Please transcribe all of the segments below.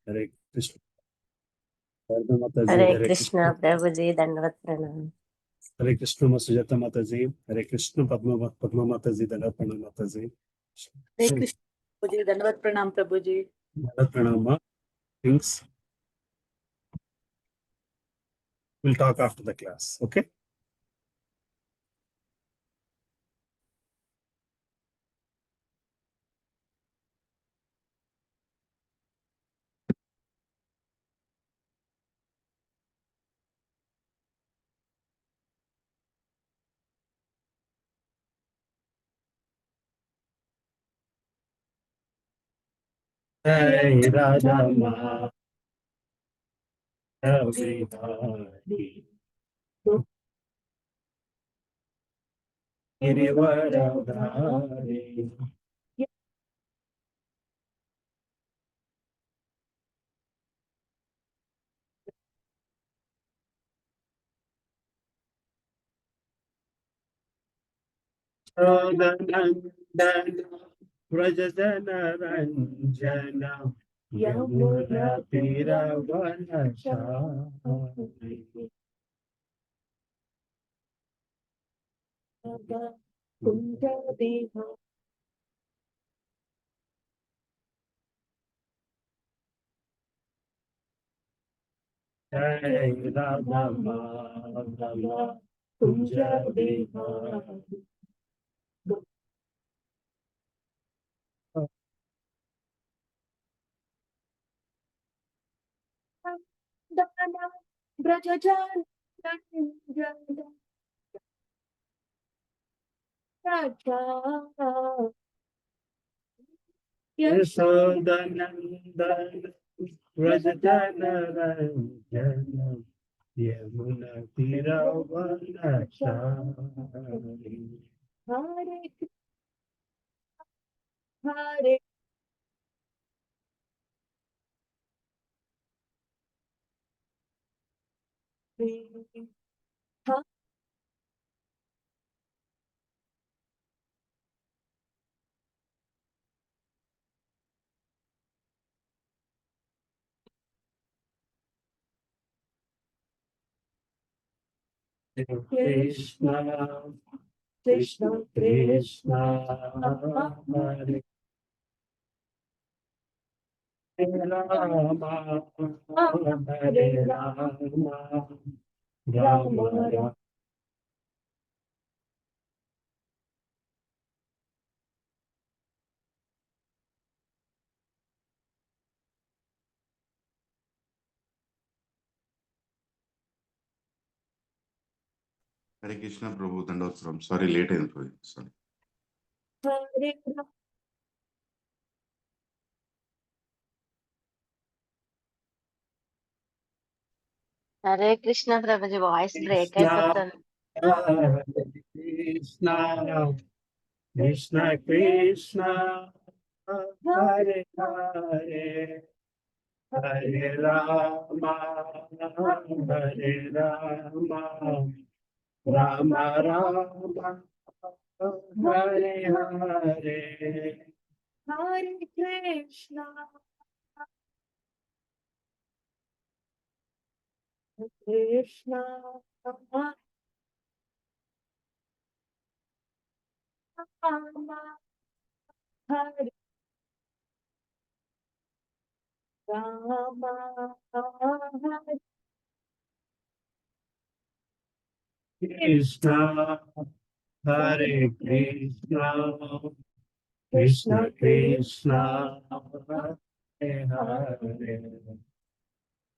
Hare Krishna. Radha Mataji, Hare Hare Krishna, Krishna. Prabhuji, Dandavat Pranam. Hare Krishna, Sujata Mataji. Hare Krishna, Padma Mataji, Dandavat Pranam Mataji. Hare Krishna, Prabhuji, Dandavat Pranam, Prabhuji. Dandavat Pranam. Things we'll talk after the class. Okay. Hey Radha Ma, everybody. Girivaradhari. Sodanandana, Vrajadana Ranjana, Yamuna Tiravanachari. Jai Radha Madhava, Kunja Bihari. Yasodanandana, Vrajadana Ranjana, Yamuna Tiravanachari. Hare Hare Krishna, Krishna Krishna, Hare Rama, Hare Rama, Rama Rama. Hare Krishna, Prabhu, Dandavat. Sorry, late in Prabhu. Sorry. Hare Krishna, Prabhuji, voice break అయిపోతుంది. Hare Krishna, Krishna Krishna, Hare Hare, Hare Rama, Hare Rama, Rama Rama, Hare Hare, Hare Krishna, Krishna, Rama, Hare Rama, Hare Krishna, Hare Krishna, Krishna Krishna, Hare Hare,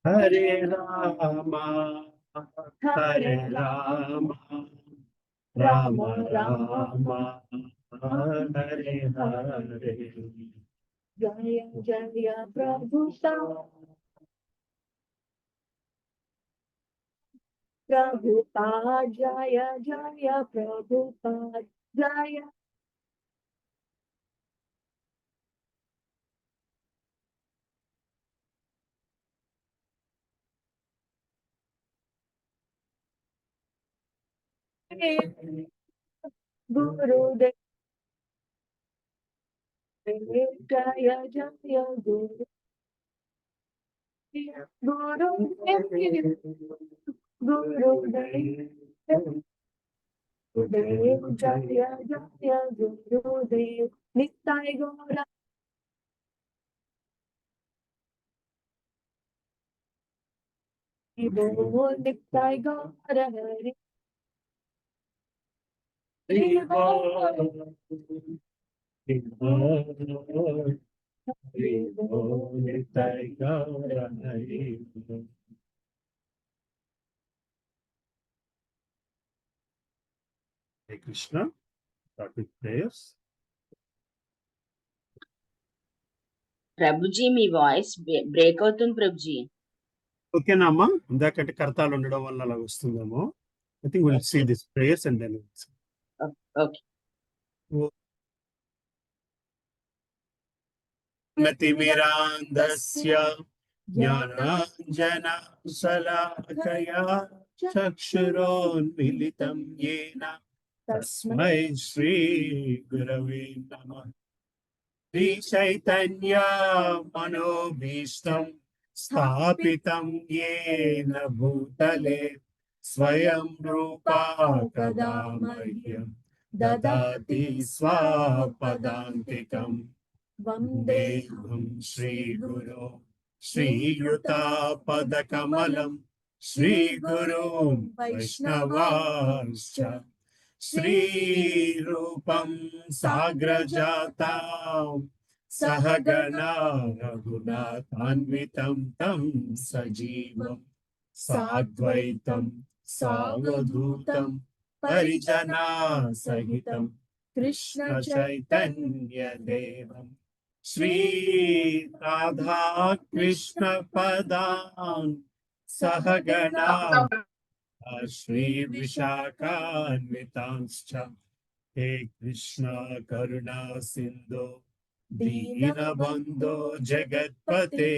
Hare Rama, Hare Rama, Rama Rama, Hare Hare. Jaya Jaya Prabhupada, Prabhupada, Jaya Jaya Prabhupada, Jaya. Guru Dev, Jaya Jaya Guru. Gurudev Jaya Jaya Gurudev Nitai Gaura Bol Nitai Gaura Hari Hare Krishna. Start with prayers. Prabhuji me voice break అవుతుంది ప్రభుజీ. ఓకేనా అమ్మా? ఇందాకంటే కర్తాలు ఉండడం వల్ల అలా వస్తుందేమో. I think we'll see this prayers and then we'll see. Okay. నతిమిరాంధస్య జ్ఞానాంజన శలాకయా చక్షురోన్మిలితం యేన తస్మై శ్రీ గురవే నమః. శ్రీ చైతన్య మనోభీష్టం స్థాపితం యేన భూతలే స్వయం రూపా కదా మహ్యం దదాతి స్వపదాంతికం. వందేహం శ్రీగురో శ్రీయుతాపదకమలం శ్రీగురుం వైష్ణవాంశ్చ శ్రీరూపం సాగ్రజాతాం సహగణా రఘునాథాన్వితం తం సజీవం సాద్వైతం సావధూతం పరిజనా సహితం కృష్ణ చైతన్య దేవం శ్రీ రాధా కృష్ణ పదాన్ సహగణా శ్రీ విశాఖాన్వితాంశ్చ. హే కృష్ణ కరుణా సింధో దీనబంధో జగత్పతే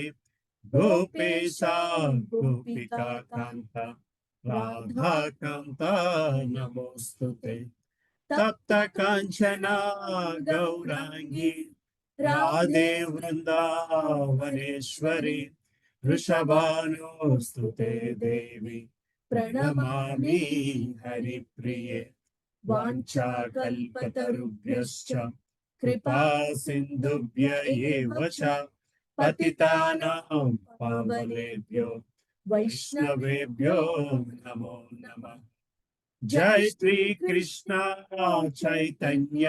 గోపేశ గోపికా కాంత రాధాకాంత నమోస్తుతే. తప్త కాంచన గౌరాంగి రాధే వృందావనేశ్వరి వృషభానుస్తుతే దేవి ప్రణమామి హరిప్రియే. వాంఛాకల్పతరుభ్యశ్చ కృపా సింధుభ్య ఏవ చ పతితానాం పావనేభ్యో వైష్ణవేభ్యో నమో నమః. జై శ్రీ కృష్ణ చైతన్య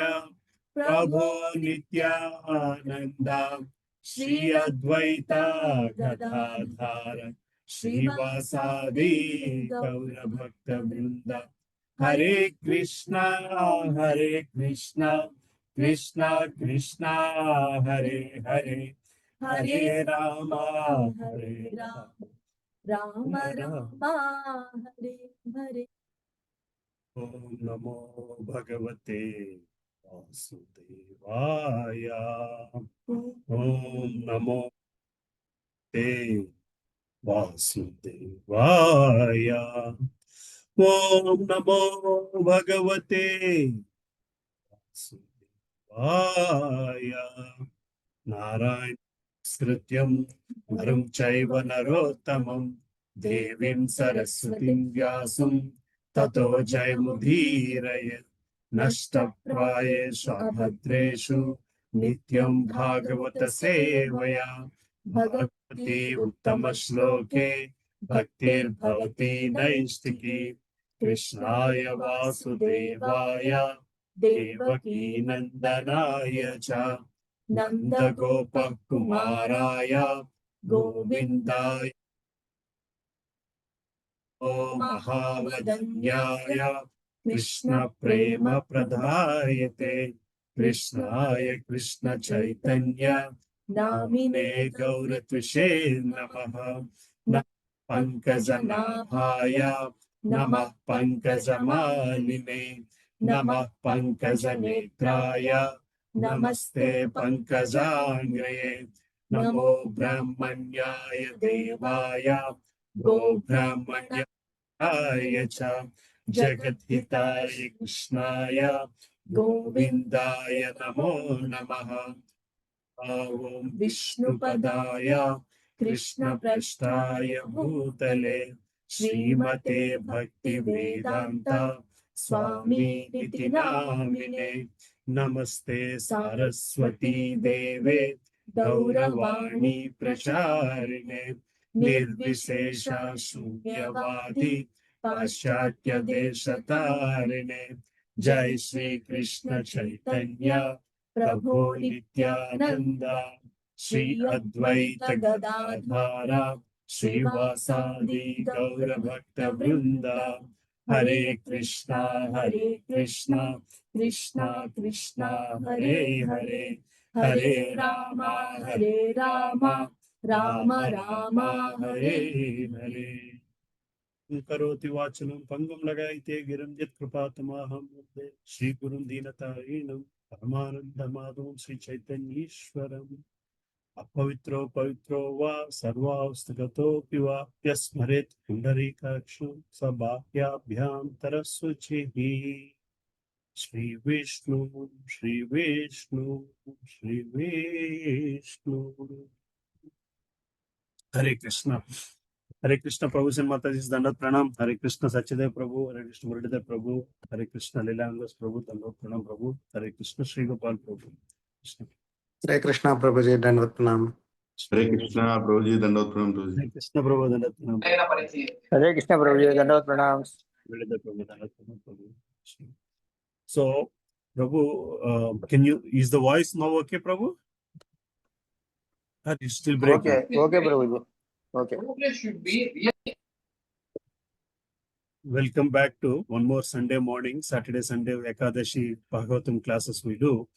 ప్రభో నిత్యానంద శ్రీ అద్వైత గదాధర శ్రీవాసాది గౌర భక్త వృంద. హరే కృష్ణ కృష్ణ కృష్ణ హరే హరే హరే రామ రామ రామ హరే హరే. ఓం నమో భగవతే వాసుదేవాయ. ఓం నమో తే వాసుదేవాయ. ఓం నమో భగవతే వాసుదేవాయ. నారాయణ స్మృత్యం నరం చైవ నరోత్తమం దేవీం సరస్వతిం వ్యాసం తతో జయముదీరయేత్. నష్టప్రాయేషు అభద్రేషు నిత్యం భాగవత సేవయా భగవతి ఉత్తమ శ్లోకే భక్తిర్భవతి నైష్టికీ. కృష్ణాయ వాసుదేవాయ దేవకీ నందనాయ చ నందగోప కుమారాయ గోవిందాయ ఓ మహావదన్యాయ కృష్ణ ప్రేమ ప్రదాయతే. కృష్ణాయ కృష్ణ చైతన్య నామినే గౌరత్విషే నమః. పంకజనాభాయ నమః పంకజమాలినే నమః పంకజనేత్రాయ నమస్తే పంకజాంగ్రయే. నమో బ్రహ్మణ్యాయ దేవాయ గో బ్రాహ్మణ్యాయ చ జగద్హితాయ కృష్ణాయ గోవిందాయ నమో నమః. ఓం విష్ణుపదాయ Krishna Prasthaya Bhutale Srimate Bhakti Vedanta Swami Niti Namine Namaste Saraswati Deve Gauravani Pracharine Nirvishesha Shunyavadi Paschatya Deshatarine Jai Shri Krishna Chaitanya Prabhu Nityananda Shri Advaita Gadadhara Srivasadi Gaura Bhakta Vrinda Hare Krishna Krishna Krishna Hare Hare Hare Rama Rama Rama Hare Hare करोति वाचनं पंगुं लगायते गिरं यत्कृपातमहं वन्दे श्रीगुरुं दीनतारिणं परमानन्दमाधवं श्रीचैतन्येश्वरम् अपवित्रो पवित्रो वा सर्वावस्थगतोऽपि वा यस्मरेत् पुण्डरीकाक्षं स बाह्याभ्यान्तरशुचिः श्रीविष्णु श्रीविष्णु श्रीविष्णु हरे Krishna Hare Krishna Prabhu and Mataji's Dandat Pranam. Hare Krishna Sachidev Prabhu. Hare Krishna Murudev Prabhu. Hare Krishna Lilananda Prabhu. Dandat Pranam Prabhu. Hare Krishna Sri Gopal Prabhu. Hare Krishna Prabhuji, Dandavat Pranam. Hare Krishna Prabhuji, Dandavat Pranam Prabhuji. Hare Krishna Prabhu Dandat Pranam. Hare Krishna Prabhuji, Dandavat Pranam. Murudev Prabhu Dandat Pranam Prabhu. So, Prabhu, is the voice now okay, Prabhu? Or is still breaking? Okay, Prabhuji. Okay. Welcome back to one more Sunday morning, Saturday, Sunday, Ekadashi Bhagavatam classes we do.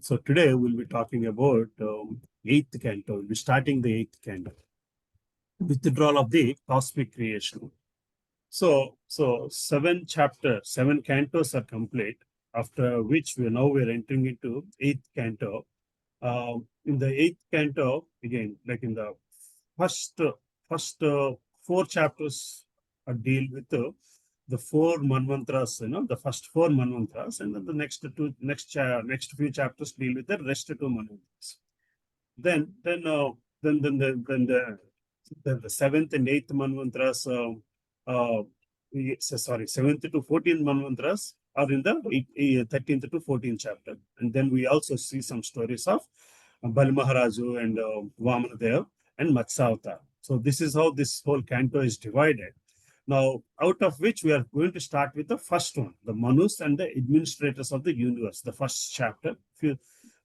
So today we'll be talking about 8th canto. We'll be starting the 8th canto. Withdrawal of the cosmic creation. So 7 chapters, 7 cantos are complete, after which we're entering into 8th canto. In the 8th canto, again, like in the first 4 chapters deal with the 4 manvantras, the first 4 manvantras, and then the next few chapters deal with the rest 2 manvantras. Then the 7th and 8th manvantras, 7th to 14th manvantras are in the 13th to 14th chapter. And then we also see some stories of Bal Maharaju and Vamanadev and Matsavata. So this is how this whole canto is divided. Now, out of which we are going to start with the first one, the Manus and the administrators of the universe, the first chapter.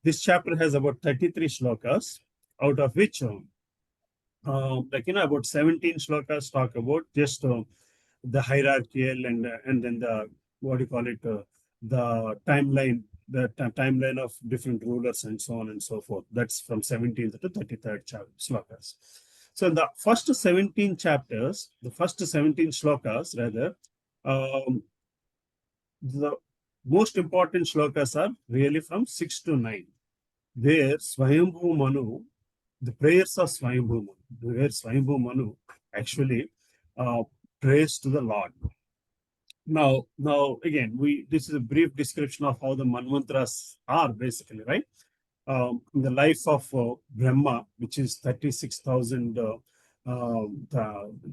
This chapter has about 33 shlokas, out of which about 17 shlokas talk about just the hierarchical and then the the timeline of different rulers and so on and so forth. That's from 17th to 33rd shlokas. So in the first 17 chapters, the first 17 shlokas rather, the most important shlokas are really from 6 to 9, where Swayambhu Manu, the prayers of Swayambhu Manu, where Swayambhu Manu actually prays to the Lord. Now again, this is a brief description of how the manvantras are basically, right? In the life of Brahma, which is 36,000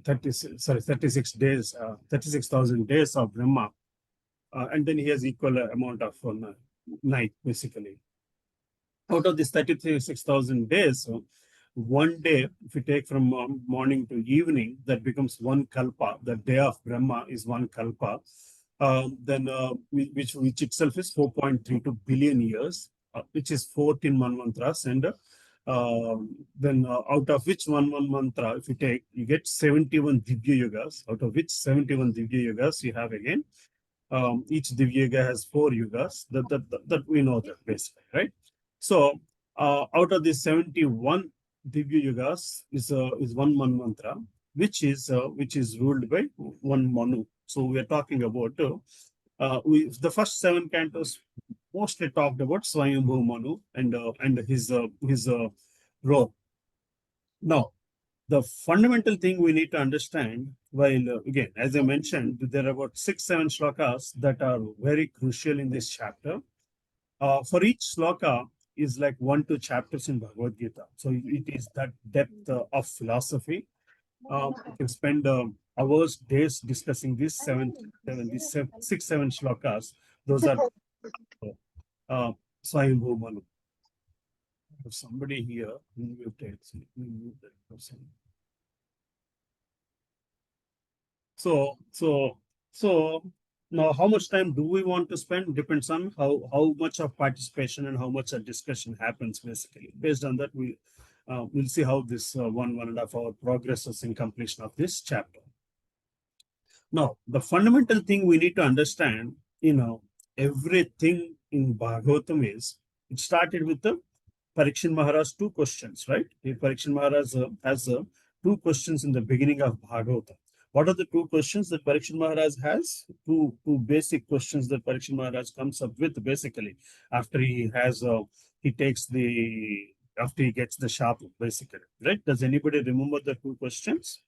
36 days, 36,000 days of Brahma, and then he has equal amount of night basically. Out of this 36,000 days, one day, if you take from morning to evening, that becomes one kalpa. The day of Brahma is one kalpa. Which itself is 4.32 billion years, which is 14 manvantras, and then out of which one mantra, if you take, you get 71 divya yugas. Out of which 71 divya yugas you have again. Each divya yuga has 4 yugas. That we know that basically, right? So out of the 71 divya yugas is one mantra, which is ruled by one Manu. So we are talking about the first 7 cantos mostly talked about Swayambhu Manu and his role. Now, the fundamental thing we need to understand, while again, as I mentioned, there are about 6-7 shlokas that are very crucial in this chapter. For each shloka, is like 1-2 chapters in Bhagavad Gita. So it is that depth of philosophy. You can spend hours, days discussing these six, seven shlokas. Those are Swayambhu Manu. If somebody here mutates, let me mute that person. So now how much time do we want to spend depends on how much of participation and how much of discussion happens basically. Based on that, we'll see how this 1.5 hour progresses in completion of this chapter. Now, the fundamental thing we need to understand, everything in Bhagavatam is, it started with the Parikshit Maharaj 2 questions, right? Parikshit Maharaj has 2 questions in the beginning of Bhagavatam. What are the 2 questions that Parikshit Maharaj has? Two basic questions that Parikshit Maharaj comes up with basically after he has after he gets the shapa basically, right? Does anybody remember the 2 questions?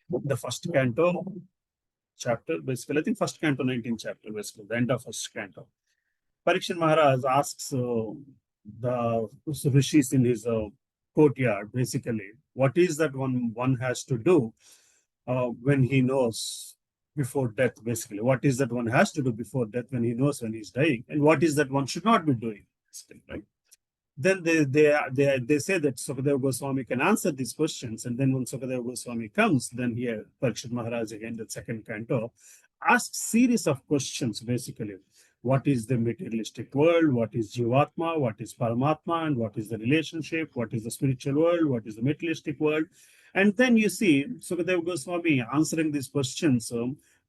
The first canto chapter, basically, I think first canto, 19th chapter, basically, the end of first canto. Parikshit Maharaj asks the rishis in his courtyard, basically, what is that one has to do when he knows before death, basically? What is that one has to do before death when he knows when he's dying? And what is that one should not be doing, basically, right? Then they say that Sukadeva Goswami can answer these questions. And then when Sukadeva Goswami comes, then here Parikshit Maharaj again, the second canto, asks series of questions basically. What is the materialistic world? What is Jivatma? What is Paramatma? And what is the relationship? What is the spiritual world? What is the materialistic world? And then you see Sukadeva Goswami answering these questions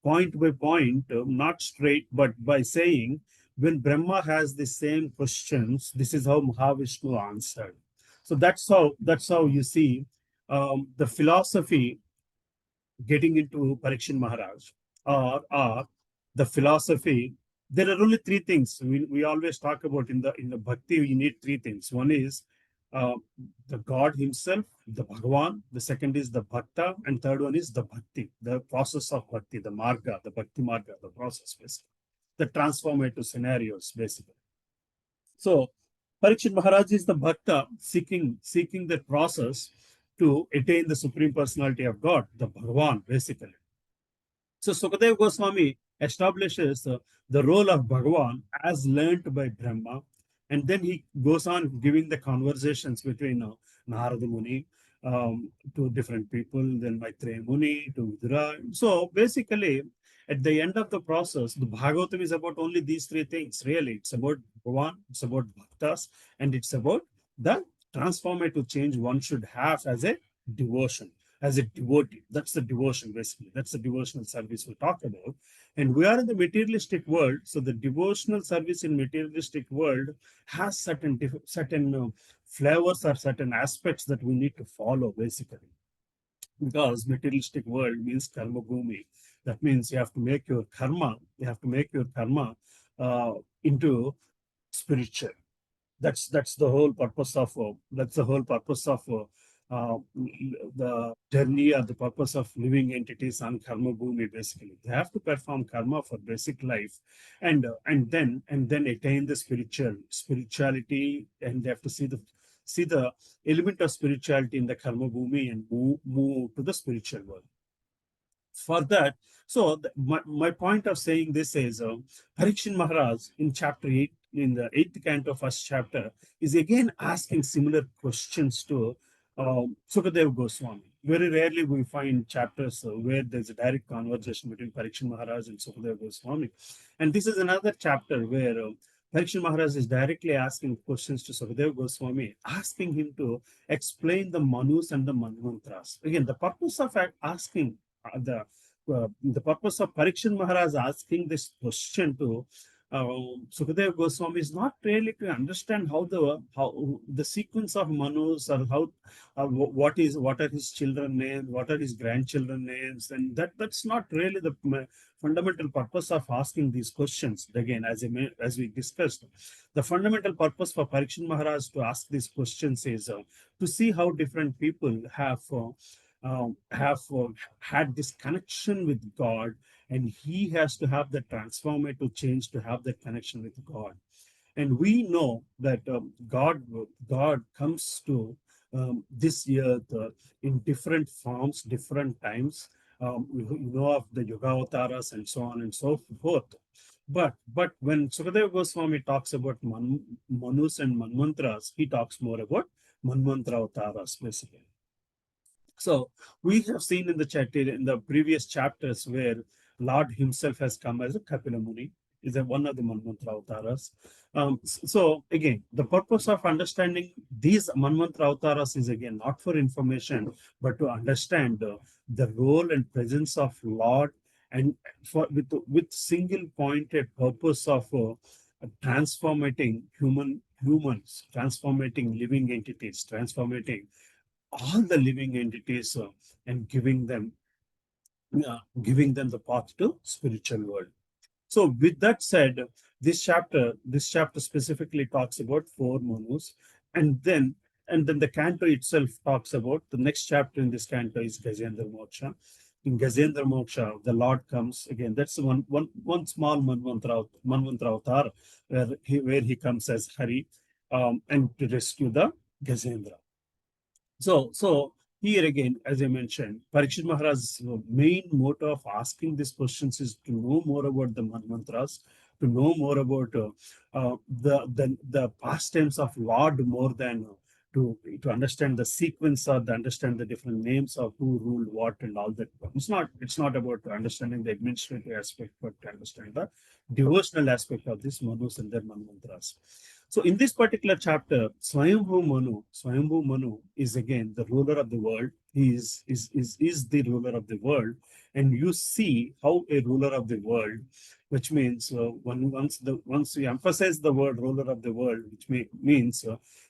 point by point, not straight, but by saying, when Brahma has the same questions, this is how Mahavishnu answered. So that's how you see the philosophy getting into Parikshit Maharaj, or the philosophy. There are only 3 things we always talk about in the bhakti. You need 3 things. One is the God himself, the Bhagavan. The second is the bhakta, and third one is the bhakti, the process of bhakti, the marga, the bhakti marga, the process basically, the transformative scenarios basically. So Parikshit Maharaj is the bhakta seeking that process to attain the Supreme Personality of God, the Bhagavan basically. So Sukadeva Goswami establishes the role of Bhagavan as learnt by Brahma, and then he goes on giving the conversations between Narada Muni to different people, then Maitreya Muni to Vidura. So basically, at the end of the process, the Bhagavatam is about only these 3 things. Really, it's about Bhagavan, it's about Bhaktas, and it's about the transformative change one should have as a devotion, as a devotee. That's the devotion, basically. That's the devotional service we talk about. And we are in the materialistic world. So the devotional service in materialistic world has certain flavors or certain aspects that we need to follow, basically. Because materialistic world means karma bhumi. That means you have to make your karma, into spiritual. That's the whole purpose of the journey, or the purpose of living entities on karma bhumi. Basically, they have to perform karma for basic life, and then attain the spirituality, and they have to see the element of spirituality in the karma bhumi and move to the spiritual world. For that, so my point of saying this is Parikshit Maharaj in chapter 8, in the 8th canto, first chapter, is again asking similar questions to Sukadeva Goswami. Very rarely we find chapters where there's a direct conversation between Parikshit Maharaj and Sukadeva Goswami. And this is another chapter where Parikshit Maharaj is directly asking questions to Sukadeva Goswami, asking him to explain the Manus and the Manvantras. Again, the purpose of asking the purpose of Parikshit Maharaj asking this question to Sukadeva Goswami is not really to understand how the sequence of Manus, or how what are his children names, what are his grandchildren names, and that's not really the fundamental purpose of asking these questions. Again, as we discussed, the fundamental purpose for Parikshit Maharaj to ask these questions is to see how different people have had this connection with God, and he has to have the transformative change to have that connection with God. And we know that God comes to this earth in different forms, different times. You know of the Yoga avatars and so on and so forth. But when Sukadeva Goswami talks about Manus and Manmantras, he talks more about Manmantra avatars basically. So we have seen in the chat in the previous chapters where Lord himself has come as a Kapila Muni, is one of the Manmantra avatars. So again, the purpose of understanding these Manmantra avatars is again not for information, but to understand the role and presence of Lord, and with single pointed purpose of transforming humans, transforming living entities, transforming all the living entities and giving them the path to spiritual world. So with that said, this chapter specifically talks about four manus, and then the canto itself talks about the next chapter in this canto is Gajendra Moksha. In Gajendra Moksha, the Lord comes again. That's one small Manmantra avatar where he comes as Hari and to rescue the Gajendra. So here again, as I mentioned, Parikshit Maharaj's main motto of asking these questions is to know more about the mantras, to know more about the pastimes of Lord more than to understand the sequence or understand the different names of who ruled what and all that. It's not about understanding the administrative aspect, but to understand the devotional aspect of these manus and their mantras. So in this particular chapter, Swayambhu Manu is again the ruler of the world. He is the ruler of the world. And you see how a ruler of the world, which means once we emphasize the word ruler of the world, which means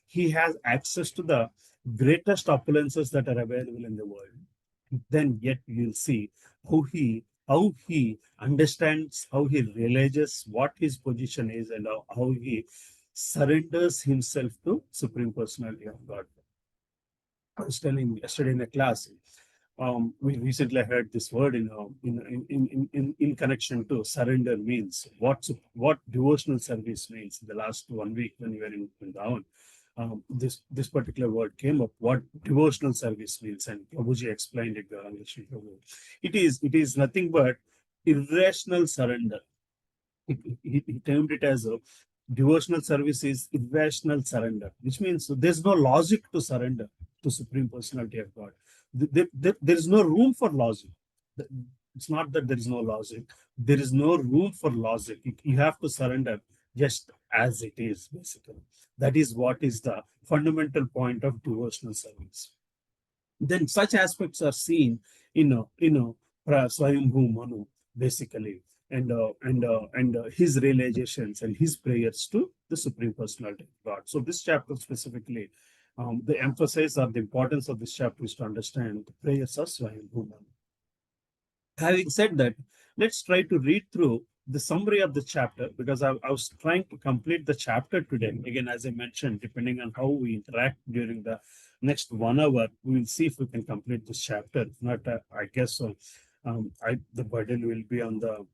he has access to the greatest opulences that are available in the world. Then yet you'll see how he understands, how he realizes what his position is, and how he surrenders himself to Supreme Personality of God. I was telling yesterday in a class, we recently heard this word in connection to surrender means, what devotional service means. In the last 1 week when we were in Vrindavan, this particular word came up, what devotional service means, and Prabhuji explained it. It is nothing but irrational surrender. He termed it as a devotional service is irrational surrender, which means there's no logic to surrender to Supreme Personality of God. There is no room for logic. It's not that there is no logic. There is no room for logic. You have to surrender just as it is, basically. That is what is the fundamental point of devotional service. Then such aspects are seen in Swayambhu Manu, basically, and his realizations and his prayers to the Supreme Personality of God. So this chapter specifically, the emphasis or the importance of this chapter is to understand the prayers of Swayambhu Manu. Having said that, let's try to read through the summary of the chapter, because I was trying to complete the chapter today. Again, as I mentioned, depending on how we interact during the next 1 hour, we will see if we can complete this chapter. If not, I guess the burden will be on the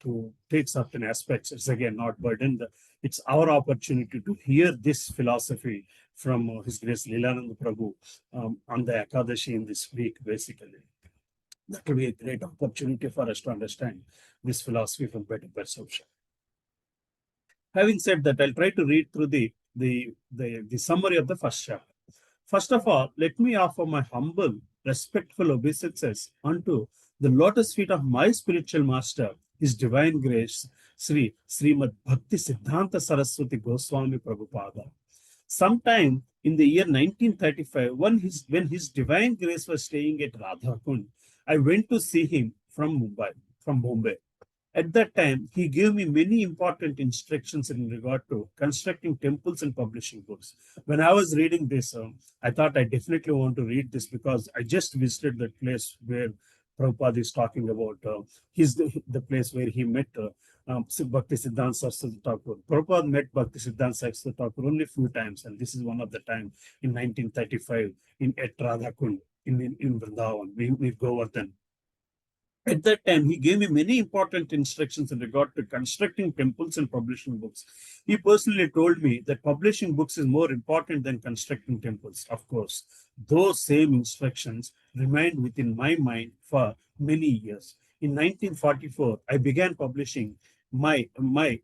to take certain aspects. It's again not burden. It's our opportunity to hear this philosophy from His Grace Lilananda Prabhu on the Ekadashi in this week, basically. That will be a great opportunity for us to understand this philosophy from better perception. Having said that, I'll try to read through the summary of the first chapter. First of all, let me offer my humble, respectful obeisances unto the lotus feet of my spiritual master, His Divine Grace, Srimad Bhakti Siddhanta Saraswati Goswami Prabhupada. Sometime in the year 1935, when his Divine Grace was staying at Radhakund, I went to see him from Bombay. At that time, he gave me many important instructions in regard to constructing temples and publishing books. When I was reading this, I thought I definitely want to read this, because I just visited that place where Prabhupada is talking about. The place where he met Bhakti Siddhanta Saraswati Thakur. Prabhupada met Bhakti Siddhanta Saraswati Thakur only a few times, and this is one of the time in 1935 at Radhakund in Vrindavan, near Govardhan. At that time, he gave me many important instructions in regard to constructing temples and publishing books. He personally told me that publishing books is more important than constructing temples. Of course, those same instructions remained within my mind for many years. In 1944, I began publishing my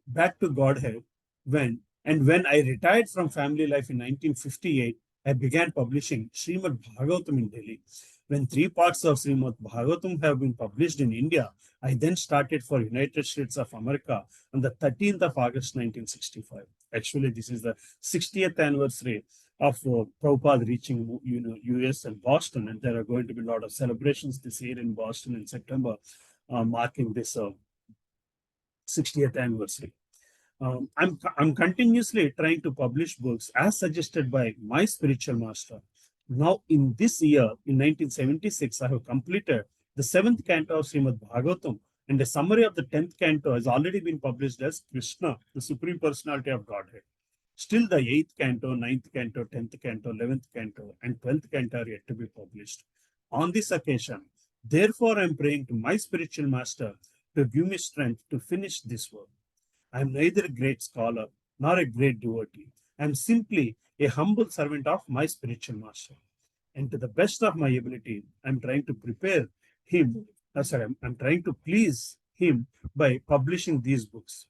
Back to Godhead when I retired from family life in 1958, I began publishing Srimad Bhagavatam in Delhi. When 3 parts of Srimad Bhagavatam have been published in India, I then started for United States of America on the 13th of August 1965. Actually, this is the 60th anniversary of Prabhupada reaching US and Boston, and there are going to be a lot of celebrations this year in Boston in September, marking this 60th anniversary. I'm continuously trying to publish books as suggested by my spiritual master. Now, in this year, in 1976, I have completed the 7th canto of Srimad Bhagavatam, and a summary of the 10th canto has already been published as Krishna, the Supreme Personality of Godhead. Still, the 8th canto, 9th canto, 10th canto, 11th canto, and 12th canto are yet to be published. On this occasion, therefore, I am praying to my spiritual master to give me strength to finish this work. I am neither a great scholar nor a great devotee. I am simply a humble servant of my spiritual master. And to the best of my ability, I am trying to prepare him. I'm trying to please him by publishing these books.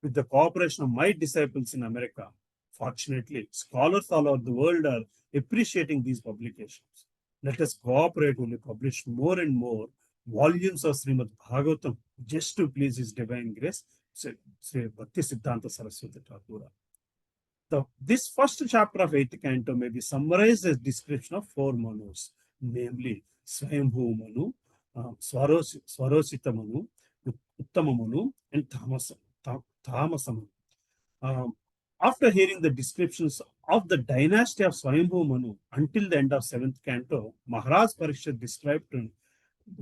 With the cooperation of my disciples in America, fortunately, scholars all over the world are appreciating these publications. Let us cooperatively publish more and more volumes of Srimad Bhagavatam just to please His Divine Grace, Sri Bhakti Siddhanta Saraswati Thakura. This first chapter of 8th canto may be summarized as description of 4 manus, namely Swayambhu Manu, Swarosita Manu, Uttama Manu, and Tamasa Manu. After hearing the descriptions of the dynasty of Swayambhu Manu until the end of 7th canto, Maharaj Parikshit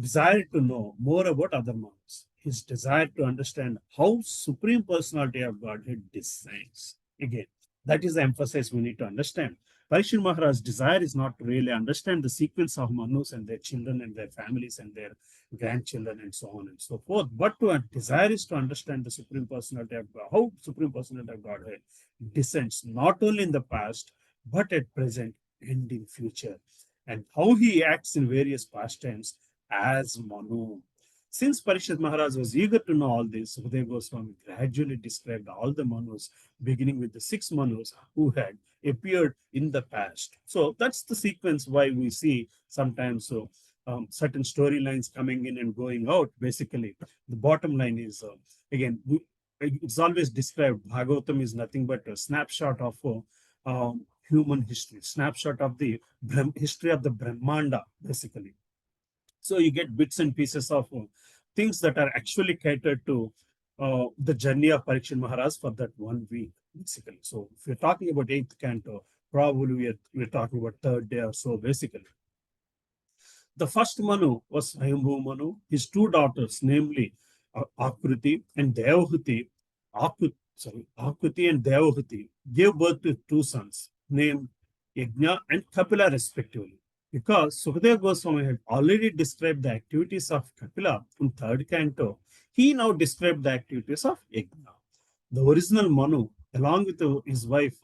desired to know more about other manus. His desire to understand how Supreme Personality of Godhead designs. Again, that is the emphasis we need to understand. Parikshit Maharaj's desire is not to really understand the sequence of manus and their children and their families and their grandchildren and so on and so forth, but to desire is to understand the Supreme Personality of God, how Supreme Personality of Godhead descends not only in the past, but at present and in future, and how he acts in various pastimes as Manu. Since Parikshit Maharaj was eager to know all this, Sukadeva Goswami gradually described all the manus, beginning with the 6 manus who had appeared in the past. So that's the sequence why we see sometimes certain storylines coming in and going out. Basically, the bottom line is, again, it's always described, Bhagavatam is nothing but a snapshot of human history, snapshot of the history of the Brahmanda, basically. So you get bits and pieces of things that are actually catered to the journey of Parikshit Maharaj for that 1 week, basically. So if you're talking about 8th canto, probably we're talking about 3rd day or so, basically. The first Manu was Swayambhu Manu. His 2 daughters, namely Akruti and Devahuti, Akruti and Devahuti, gave birth to 2 sons named Yajna and Kapila, respectively. Because Sukadeva Goswami had already described the activities of Kapila in 3rd canto, he now described the activities of Yajna. The original Manu, along with his wife,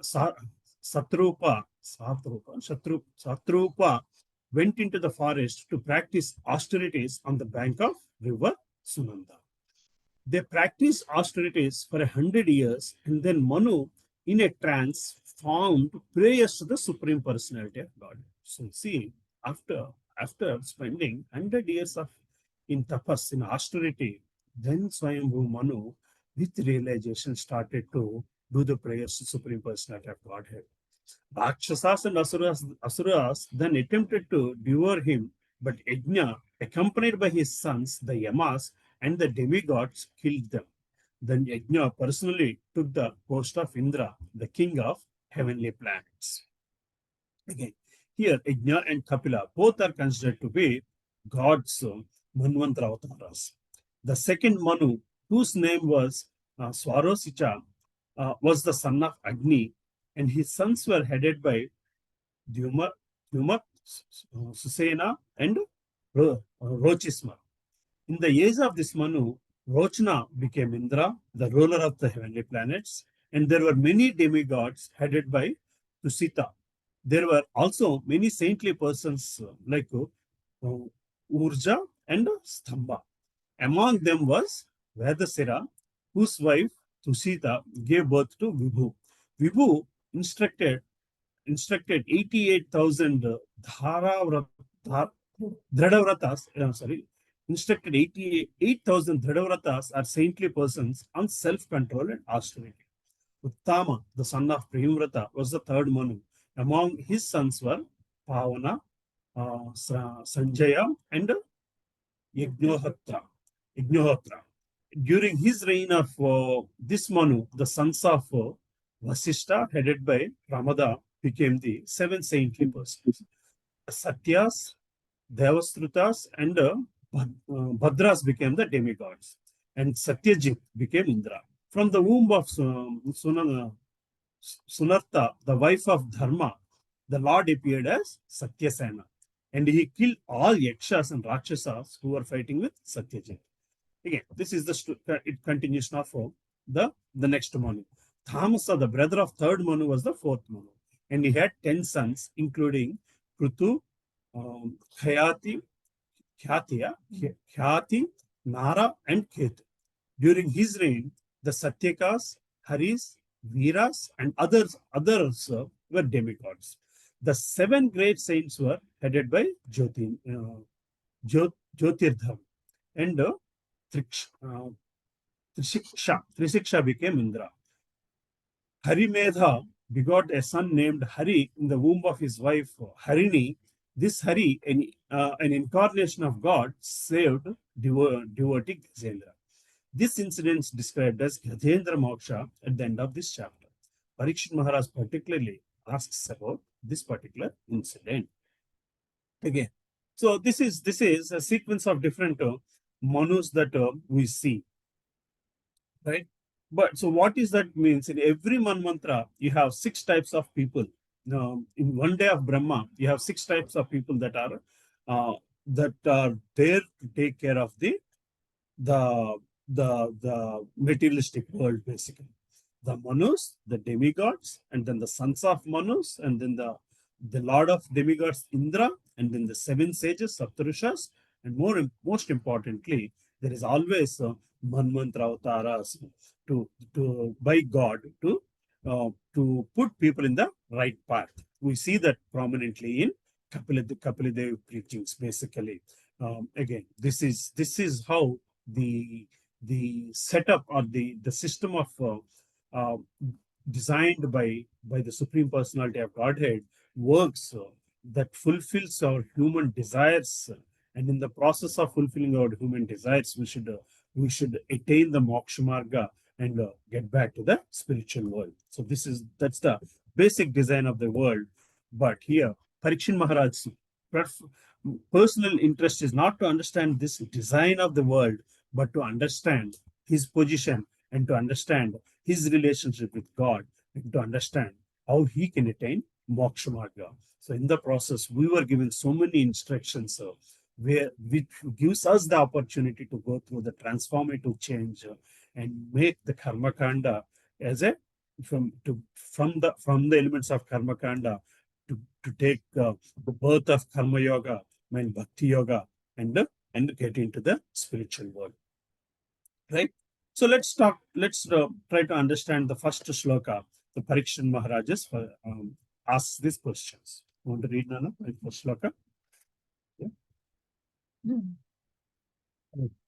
Satrupa, went into the forest to practice austerities on the bank of river Sunanda. They practiced austerities for 100 years, and then Manu, in a trance, found prayers to the Supreme Personality of God. So see, after spending 100 years in tapas, in austerity, then Swayambhu Manu, with realization, started to do the prayers to Supreme Personality of Godhead. Rakshasas and Asuras then attempted to devour him, but Yajna, accompanied by his sons, the Yamas, and the demigods, killed them. Then Yajna personally took the post of Indra, the king of heavenly planets. Again, here Yajna and Kapila both are considered to be gods, Manvantara avatars. The second Manu, whose name was Swarosicha, was the son of Agni, and his sons were headed by Dyuma, Susena, and Rochisma. In the age of this Manu, Rochna became Indra, the ruler of the heavenly planets, and there were many demigods headed by Tusita. There were also many saintly persons like Urja and Stamba. Among them was Vedasira, whose wife Tusita gave birth to Vibhu. Vibhu instructed 88,000 Dradavratas, instructed 88,000 Dradavratas are saintly persons on self-control and austerity. Uttama, the son of Priyumvrata, was the third Manu. Among his sons were Pavana, Sanjaya, and Yajnohatra. During his reign of this Manu, the sons of Vasishta, headed by Ramada, became the seven saintly persons. Satyas, Devasrutas, and Bhadras became the demigods, and Satyajit became Indra. From the womb of Sunartha, the wife of Dharma, the Lord appeared as Satyasena, and he killed all Yakshas and Rakshasas who were fighting with Satyajit. Again, this is it continues now from the next Manu. Thamasa, the brother of third Manu, was the fourth Manu, and he had 10 sons, including Krutu, Khyati, Nara, and Ketu. During his reign, the Satyakas, Haris, Veeras, and others were demigods. The seven great saints were headed by Jyotirdham, and Trisiksha became Indra. Harimedha begot a son named Hari in the womb of his wife Harini. This Hari, an incarnation of God, saved devotee Gajendra. This incident is described as Gajendra Moksha at the end of this chapter. Parikshit Maharaj particularly asks about this particular incident. Again, so this is a sequence of different manus that we see, right? But so what is that means? In every mantra, you have 6 types of people. In one day of Brahma, you have 6 types of people that are there to take care of the materialistic world, basically. The Manus, the demigods, and then the sons of Manus, and then the lord of demigods Indra, and then the 7 sages, Saptarushas, and most importantly, there is always Manmantra avataras by God to put people in the right path. We see that prominently in Kapila preachings, basically. Again, this is how the setup or the system of designed by the Supreme Personality of Godhead works that fulfills our human desires, and in the process of fulfilling our human desires, we should attain the moksha marga and get back to the spiritual world. So that's the basic design of the world. But here, Parikshit Maharaj's personal interest is not to understand this design of the world, but to understand his position and to understand his relationship with God and to understand how he can attain moksha marga. So in the process, we were given so many instructions which gives us the opportunity to go through the transformative change and make the karma kanda as a from the elements of karma kanda to take the birth of karma yoga and bhakti yoga and get into the spiritual world, right? So let's try to understand the first shloka. The Parikshit Maharajas asks these questions. You want to read, Nana, the first shloka?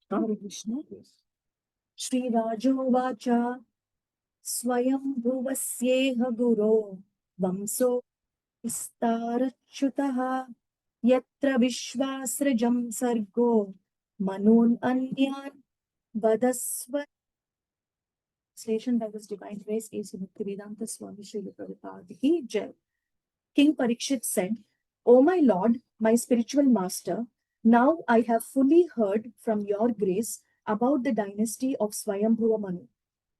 Hare Krishna. Shri Rajovacha Swayam Bhuvasyeha Guru Vamso Vistarachyutaha Yatra Vishvasrajam Sargo Manun Anyan Vadasva. Translation by His Divine Grace A.C. Bhaktivedanta Swami Srila Prabhupada Ki Jai. King Parikshit said, O my Lord, my spiritual master, now I have fully heard from your grace about the dynasty of Swayambhuva Manu.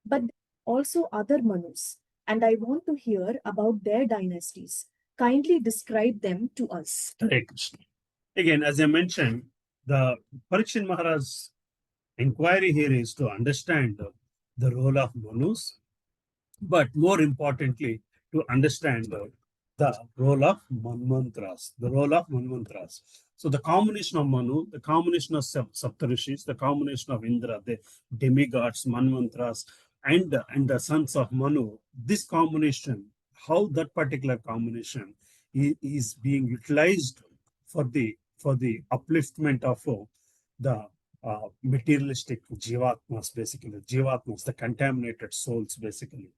But also other Manus, and I want to hear about their dynasties. Kindly describe them to us. Hare Krishna. Again, as I mentioned, the Parikshit Maharaj's inquiry here is to understand the role of Manus, but more importantly, to understand the role of Manmantras, the role of Manmantras. So the combination of Manu, the combination of Saptarishis, the combination of Indra, the demigods, Manmantras, and the sons of Manu, this combination, how that particular combination is being utilized for the upliftment of the materialistic jivatmas, basically jivatmas, the contaminated souls, basically,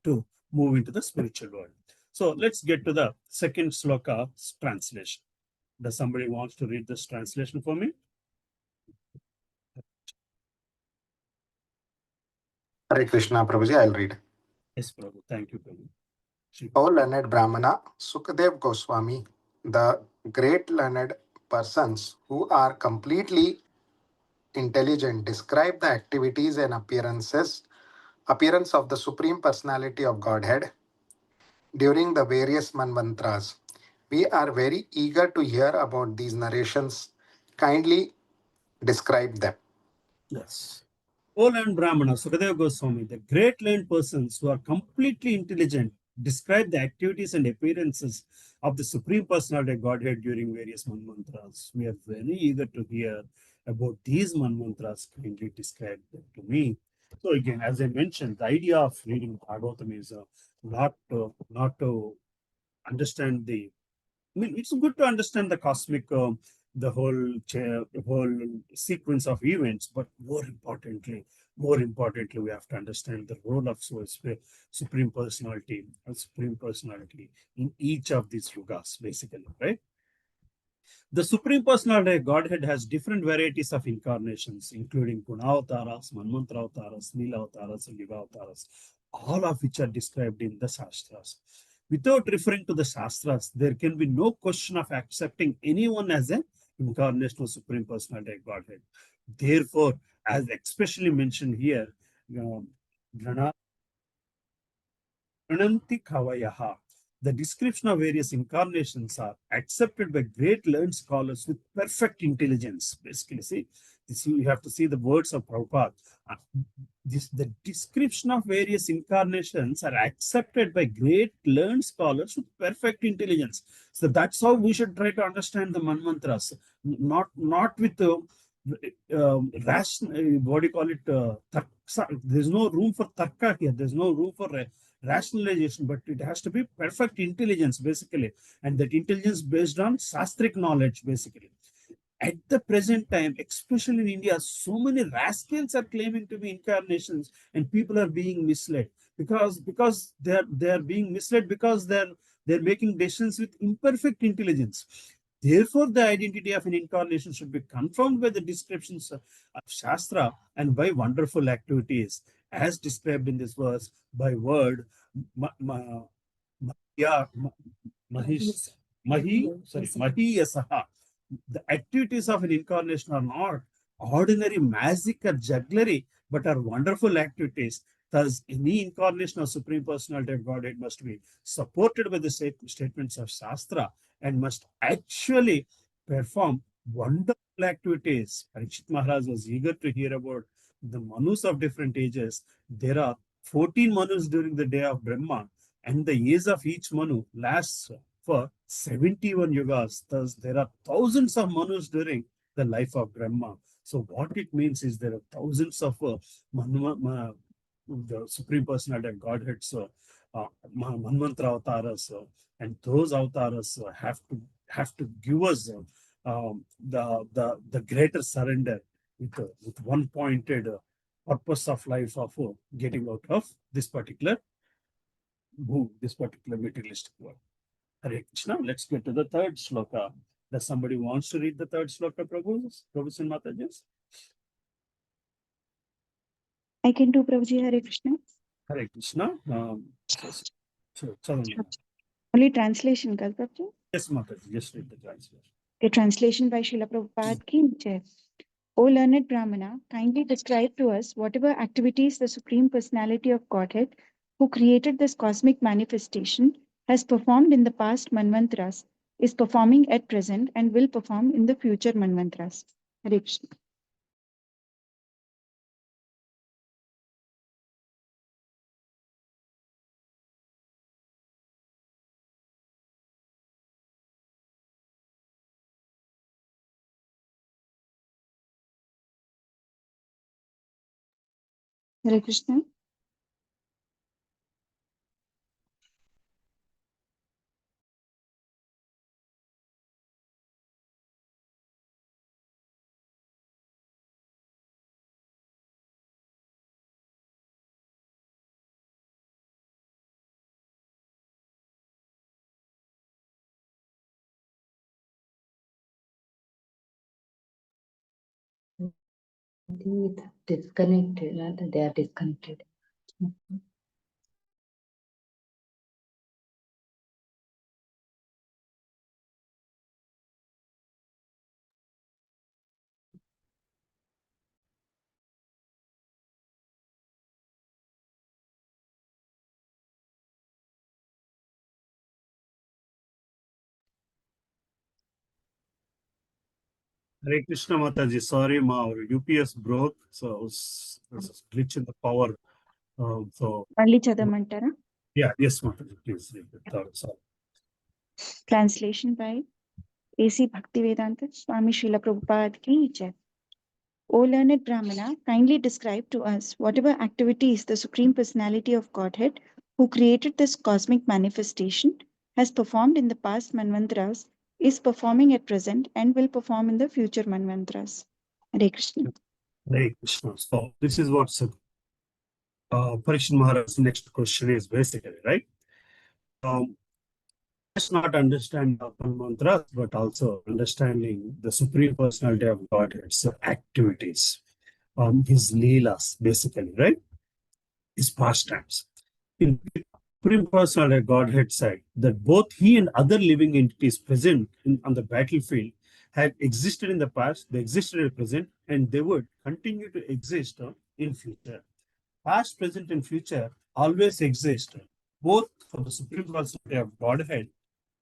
to move into the spiritual world. So let's get to the second sloka's translation. Does somebody wants to read this translation for me? Hare Krishna, Prabhuji, I'll read. Yes, Prabhu. Thank you, Prabhu. O learned Brahmana, Sukadev Goswami, the great learned persons who are completely intelligent describe the activities and appearance of the Supreme Personality of Godhead during the various manvantras. We are very eager to hear about these narrations. Kindly describe them. Yes. O learned Brahmana, Sukadeva Goswami, the great learned persons who are completely intelligent, describe the activities and appearances of the Supreme Personality of Godhead during various manmantras. We are very eager to hear about these manmantras. Kindly describe them to me. So again, as I mentioned, the idea of reading Bhagavatam is not to understand the. I mean, it's good to understand the cosmic, the whole sequence of events, but more importantly, we have to understand the role of Supreme Personality, Supreme Personality in each of these yugas, basically, right? The Supreme Personality of Godhead has different varieties of incarnations, including Gunavataras, Manmantra-avataras, Leela-avataras, and Yuga-avataras, all of which are described in the Shastras. Without referring to the Shastras, there can be no question of accepting anyone as an incarnation of Supreme Personality of Godhead. Therefore, as especially mentioned here, Prananti Kavayaha, the description of various incarnations are accepted by great learned scholars with perfect intelligence. Basically, see, this, you have to see the words of Prabhupada. The description of various incarnations are accepted by great learned scholars with perfect intelligence. So that's how we should try to understand the manmantras, not with the rational, what do you call it? There's no room for tarka here. There's no room for rationalization, but it has to be perfect intelligence, basically, and that intelligence based on shastric knowledge, basically. At the present time, especially in India, so many rascals are claiming to be incarnations, and people are being misled because they're being misled because they're making decisions with imperfect intelligence. Therefore, the identity of an incarnation should be confirmed by the descriptions of Shastra and by wonderful activities, as described in this verse by word Mahiyasaha. The activities of an incarnation are not ordinary magic or jugglery, but are wonderful activities. Thus, any incarnation of Supreme Personality of Godhead must be supported by the statements of Shastra and must actually perform wonderful activities. Parikshit Maharaj was eager to hear about the Manus of different ages. There are 14 Manus during the day of Brahma, and the age of each Manu lasts for 71 yugas. Thus, there are thousands of Manus during the life of Brahma. So, what it means is there are thousands of the Supreme Personality of Godhead, Manmantra avataras, and those avataras have to give us the greater surrender with one pointed purpose of life of getting out of this particular materialistic world. Hare Krishna. Let's get to the third sloka. Does somebody wants to read the third sloka, Prabhu? Prabhu and Mataji? I can do Prabhuji. Hare Krishna. Hare Krishna. Only translation, Kal Prabhuji? Yes, Mataji. Just read the translation. The translation by Srila Prabhupada ki jai. O learned Brahmana, kindly describe to us whatever activities the Supreme Personality of Godhead, who created this cosmic manifestation, has performed in the past manvantras is performing at present and will perform in the future Manvantras. Hare Krishna. Hare Krishna. I think it's disconnected. Rather, they are disconnected. Hare Krishna Mataji, sorry, our UPS broke, so there's a glitch in the power. So Mali Chadamantara. yeah, yes, Mataji, please. Sorry. Translation by A.C. Bhaktivedanta Swami Srila Prabhupada ki jai. O learned Brahmana, kindly describe to us whatever activities the Supreme Personality of Godhead, who created this cosmic manifestation, has performed in the past Manvantras, is performing at present, and will perform in the future Manvantras. Hare Krishna. Hare Krishna. So this is what Parikshit Maharaj's next question is basically, right? Just not understand the mantras, but also understanding the Supreme Personality of Godhead's activities, his leelas, basically, right? His pastimes. In the Supreme Personality of Godhead side, that both he and other living entities present on the battlefield had existed in the past, they existed in the present, and they would continue to exist in future. Past, present, and future always exist, both for the Supreme Personality of Godhead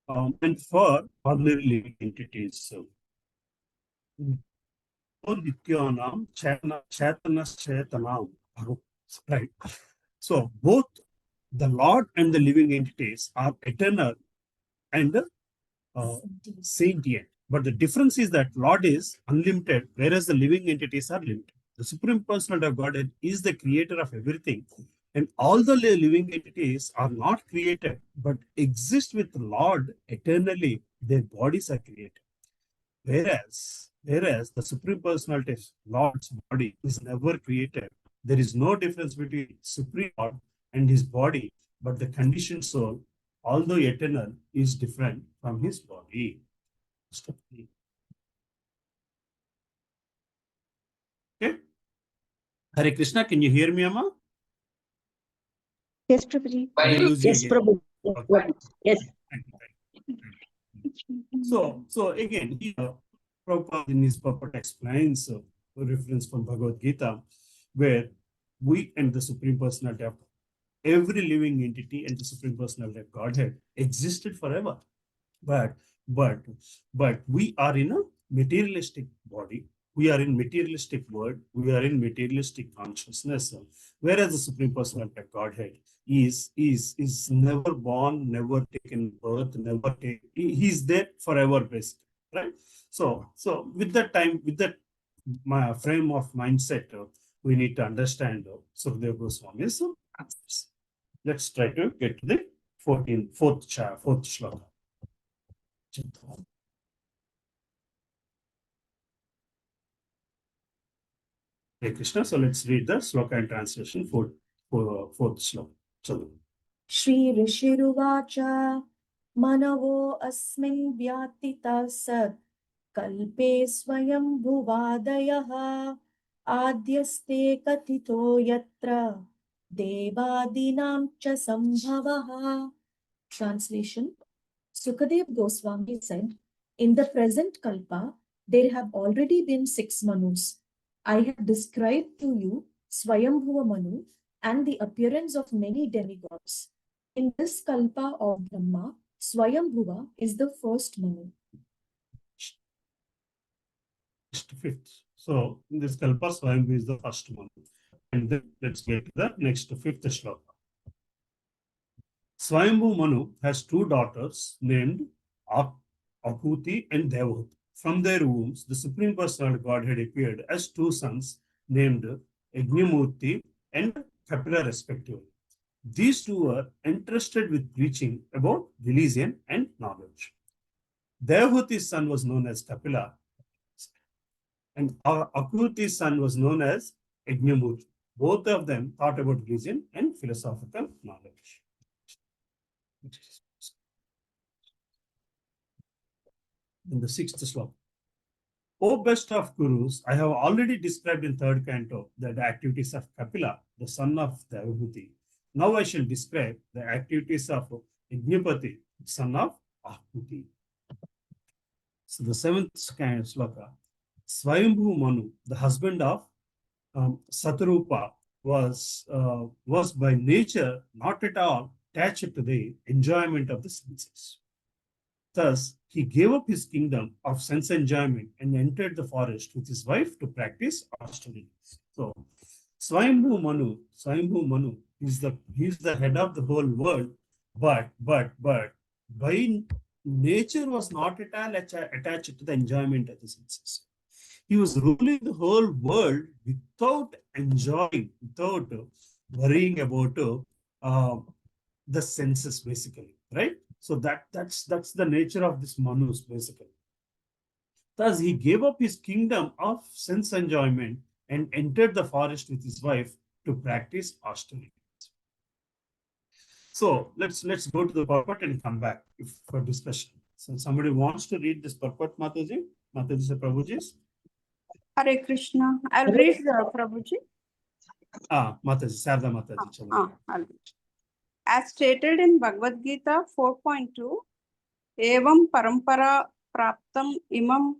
and for ordinary living entities. So, Nityanam, Chaitanas, right? So, both the Lord and the living entities are eternal and sentient. But the difference is that Lord is unlimited, whereas the living entities are limited. The Supreme Personality of Godhead is the creator of everything, and all the living entities are not created but exist with Lord eternally. Their bodies are created. Whereas the Supreme Personality of Lord's body is never created. There is no difference between Supreme Lord and his body, but the conditioned soul, although eternal, is different from his body. Okay. Hare Krishna, can you hear me, Amma? Yes, Prabhuji. Did I lose you Yes, again? Prabhu. Okay. Yes. Thank you. So again, here, Prabhupada in his purport explains a reference from Bhagavad Gita, where we and the Supreme Personality of every living entity and the Supreme Personality of Godhead existed forever. But we are in a materialistic body, we are in materialistic world, we are in materialistic consciousness, whereas the Supreme Personality of Godhead is never born, never taken birth, never take, he's there forever, basically, right? So with that time, with that my frame of mindset, we need to understand Sukadeva Goswami's answers. Let's try to get to the fourth shloka. Hare Krishna. So let's read the sloka and translation for fourth sloka. So, Shri Rishiruvacha Manavo Asmin Vyatita Sat Kalpe Swayam Bhuvadayaha Adyaste Katito Yatra Devadinam Cha Sambhavaha. Translation. Sukadev Goswami said, in the present Kalpa, there have already been 6 Manus. I have described to you Swayambhuva Manu and the appearance of many demigods. In this Kalpa of Brahma, Swayambhuva is the first Manu. Fifth. So in this Kalpa, Swayambhu is the first one. And then let's get to the next fifth shloka. Swayambhu Manu has two daughters named Akuti and Devahuti. From their wombs, the Supreme Personality Godhead appeared as two sons named Yajnamurti and Kapila respectively. These two were entrusted with preaching about religion and knowledge. Devahuti's son was known as Kapila, and Akruti's son was known as Yajnamurti. Both of them thought about religion and philosophical knowledge. In the sixth sloka. O best of Gurus, I have already described in third canto the activities of Kapila, the son of Devahuti. Now I shall describe the activities of Yajnapati, son of Akuti. So the seventh sloka. Swayambhu Manu, the husband of Satarupa, was by nature not at all attached to the enjoyment of the senses. Thus, he gave up his kingdom of sense enjoyment and entered the forest with his wife to practice austerities. So, Swayambhu Manu is the head of the whole world, but by nature was not at all attached to the enjoyment of the senses. He was ruling the whole world without enjoying, without worrying about the senses, basically, right? So that's the nature of this Manus, basically. Thus, he gave up his kingdom of sense enjoyment and entered the forest with his wife to practice austerities. So let's go to the purport and come back for discussion. So somebody wants to read this purport, Mataji Prabhuji. Hare Krishna. I'll read Prabhuji. Mataji, Sarda Mataji. I'll read. As stated in Bhagavad Gita 4.2, Evam parampara praptam imam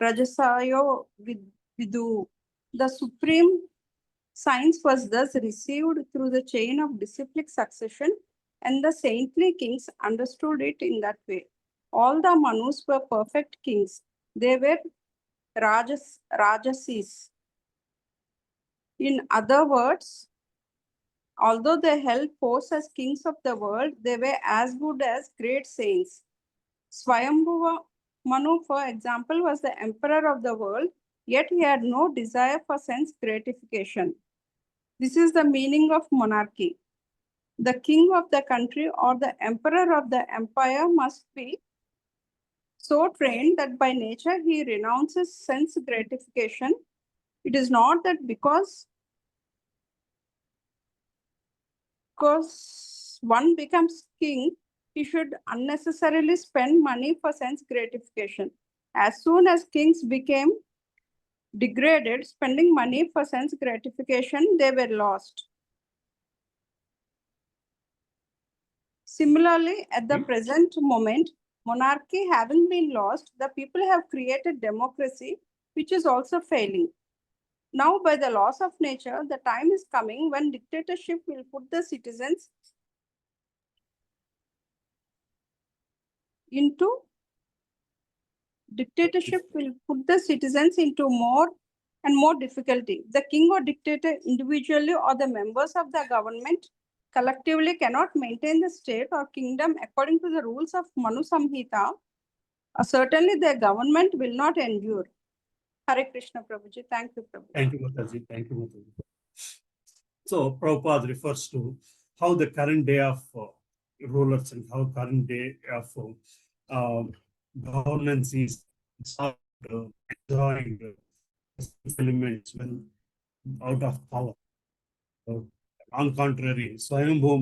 rajasayo vidu. The supreme science was thus received through the chain of disciplic succession, and the saintly kings understood it in that way. All the Manus were perfect kings. They were Rajasis. In other words, although they held posts as kings of the world, they were as good as great saints. Swayambhuva Manu, for example, was the emperor of the world, yet he had no desire for sense gratification. This is the meaning of monarchy. The king of the country or the emperor of the empire must be so trained that by nature he renounces sense gratification. It is not that because one becomes king, he should unnecessarily spend money for sense gratification. As soon as kings became degraded, spending money for sense gratification, they were lost. Similarly, at the present moment, monarchy having been lost, the people have created democracy, which is also failing. Now, by the laws of nature, the time is coming when dictatorship will put the citizens into more and more difficulty. The king or dictator individually or the members of the government collectively cannot maintain the state or kingdom according to the rules of Manu Samhita. Certainly, the government will not endure. Hare Krishna, Prabhuji. Thank you, Prabhuji. Thank you, Mataji. Thank you, Mataji. So, Prabhupada refers to how the current day of rulers and how current day of governance is enjoying elements when out of power. On contrary, Swayambhu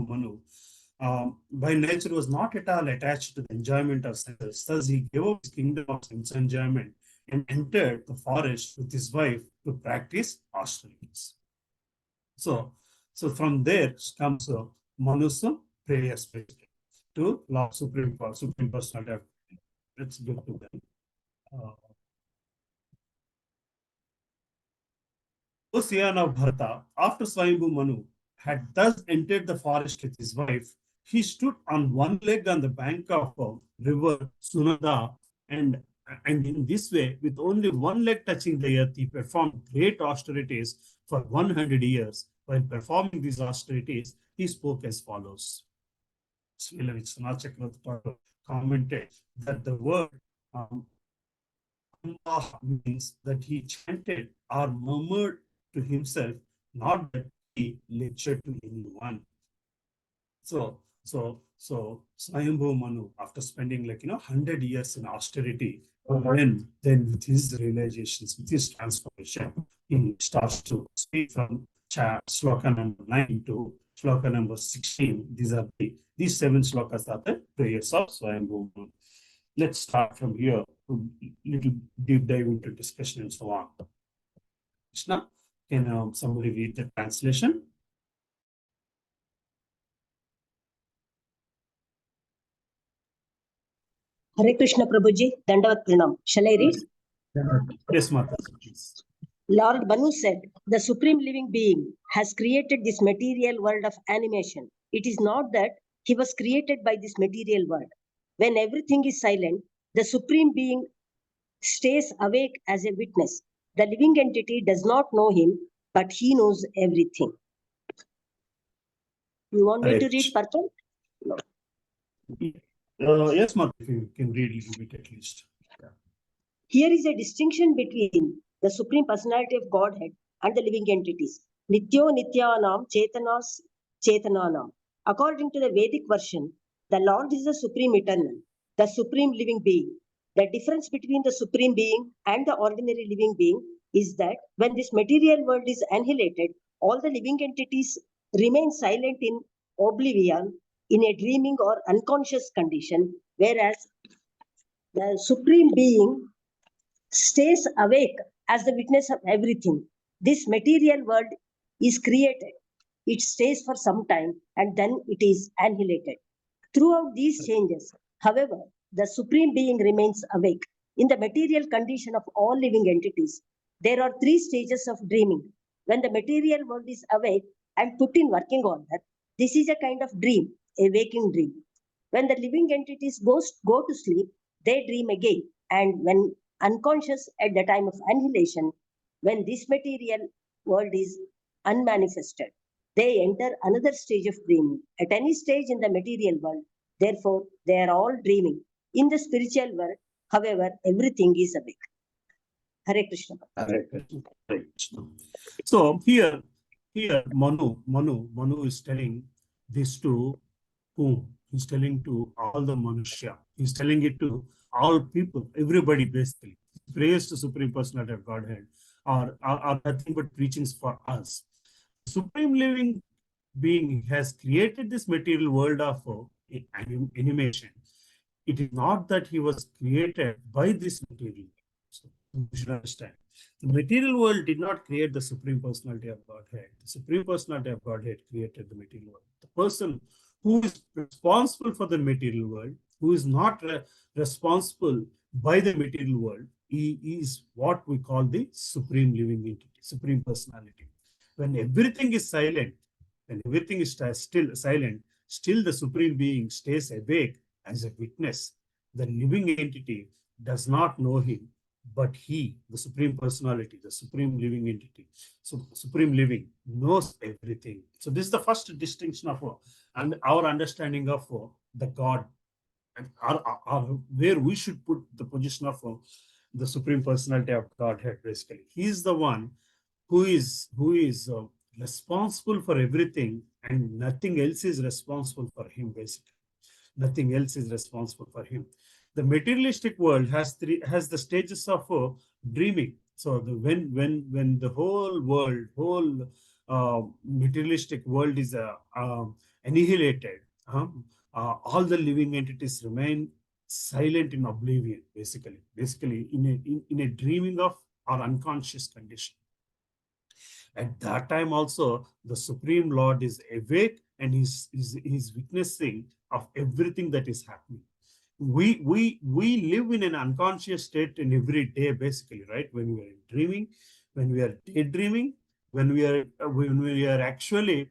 Manu, by nature was not at all attached to the enjoyment of senses. Thus, he gave up his kingdom of sense enjoyment and entered the forest with his wife to practice austerities. So from there comes Manusa prayers to Lord Supreme Personality. Let's get to them. Ocean of Bharata, after Swayambhu Manu had thus entered the forest with his wife, He stood on one leg on the bank of river Sunada, and in this way, with only one leg touching the earth, he performed great austerities for 100 years. While performing these austerities, he spoke as follows. Srila Vishwanath Chakravarti commented that the word Allah means that he chanted or murmured to himself, not that he lectured to anyone. So Swayambhu Manu, after spending 100 years in austerity, then with his realizations, with his transformation, he starts to speak from sloka number 9 to sloka number 16. These 7 slokas are the prayers of Swayambhu Manu. Let's start from here, little deep dive into discussion and so on. Krishna, can somebody read the translation? Hare Krishna Prabhuji, Dandavat Pranam. Shall I read? Yes, Mataji, please. Lord Banu said, the Supreme Living Being has created this material world of animation. It is not that he was created by this material world. When everything is silent, the Supreme Being stays awake as a witness. The living entity does not know him, but he knows everything. You want me to read further? No. Yes, Mataji, if you can read a little bit at least. Yeah. Here is a distinction between the Supreme Personality of Godhead and the living entities. Nityo Nityanam Chetanas Chetananam. According to the Vedic version, the Lord is the Supreme Eternal, the Supreme Living Being. The difference between the Supreme Being and the ordinary living being is that when this material world is annihilated, all the living entities remain silent in oblivion, in a dreaming or unconscious condition, whereas the Supreme Being stays awake as the witness of everything. This material world is created. It stays for some time and then it is annihilated. Throughout these changes, however, the Supreme Being remains awake. In the material condition of all living entities, there are 3 stages of dreaming. When the material world is awake and put in working order, this is a kind of dream, a waking dream. When the living entities go to sleep, they dream again. And when unconscious at the time of annihilation, when this material world is unmanifested, they enter another stage of dreaming. At any stage in the material world, therefore, they are all dreaming. In the spiritual world, however, everything is awake. Hare Krishna. Hare Krishna. Hare Krishna. So here Manu is telling this to whom? He's telling to all the Manushya. He's telling it to all people, everybody basically. Prayers to Supreme Personality of Godhead are nothing but preachings for us. Supreme Living Being has created this material world of animation. It is not that he was created by this material. So you should understand. The material world did not create the Supreme Personality of Godhead. The Supreme Personality of Godhead created the material world. The person who is responsible for the material world, who is not responsible by the material world, he is what we call the Supreme Living Entity, Supreme Personality. When everything is silent, when everything is still silent, still the Supreme Being stays awake as a witness. The living entity does not know him, but he, the Supreme Personality, the Supreme Living Entity, so Supreme Living, knows everything. So this is the first distinction of our understanding of the God, and where we should put the position of the Supreme Personality of Godhead. Basically, he is the one who is responsible for everything, and nothing else is responsible for him. Basically, nothing else is responsible for him. The materialistic world has the stages of dreaming. So when the whole materialistic world is annihilated, all the living entities remain silent in oblivion. Basically in a dreaming of or unconscious condition. At that time also, the Supreme Lord is awake and he's witnessing of everything that is happening. We live in an unconscious state in every day, basically, right? When we are dreaming, when we are daydreaming, when we are actually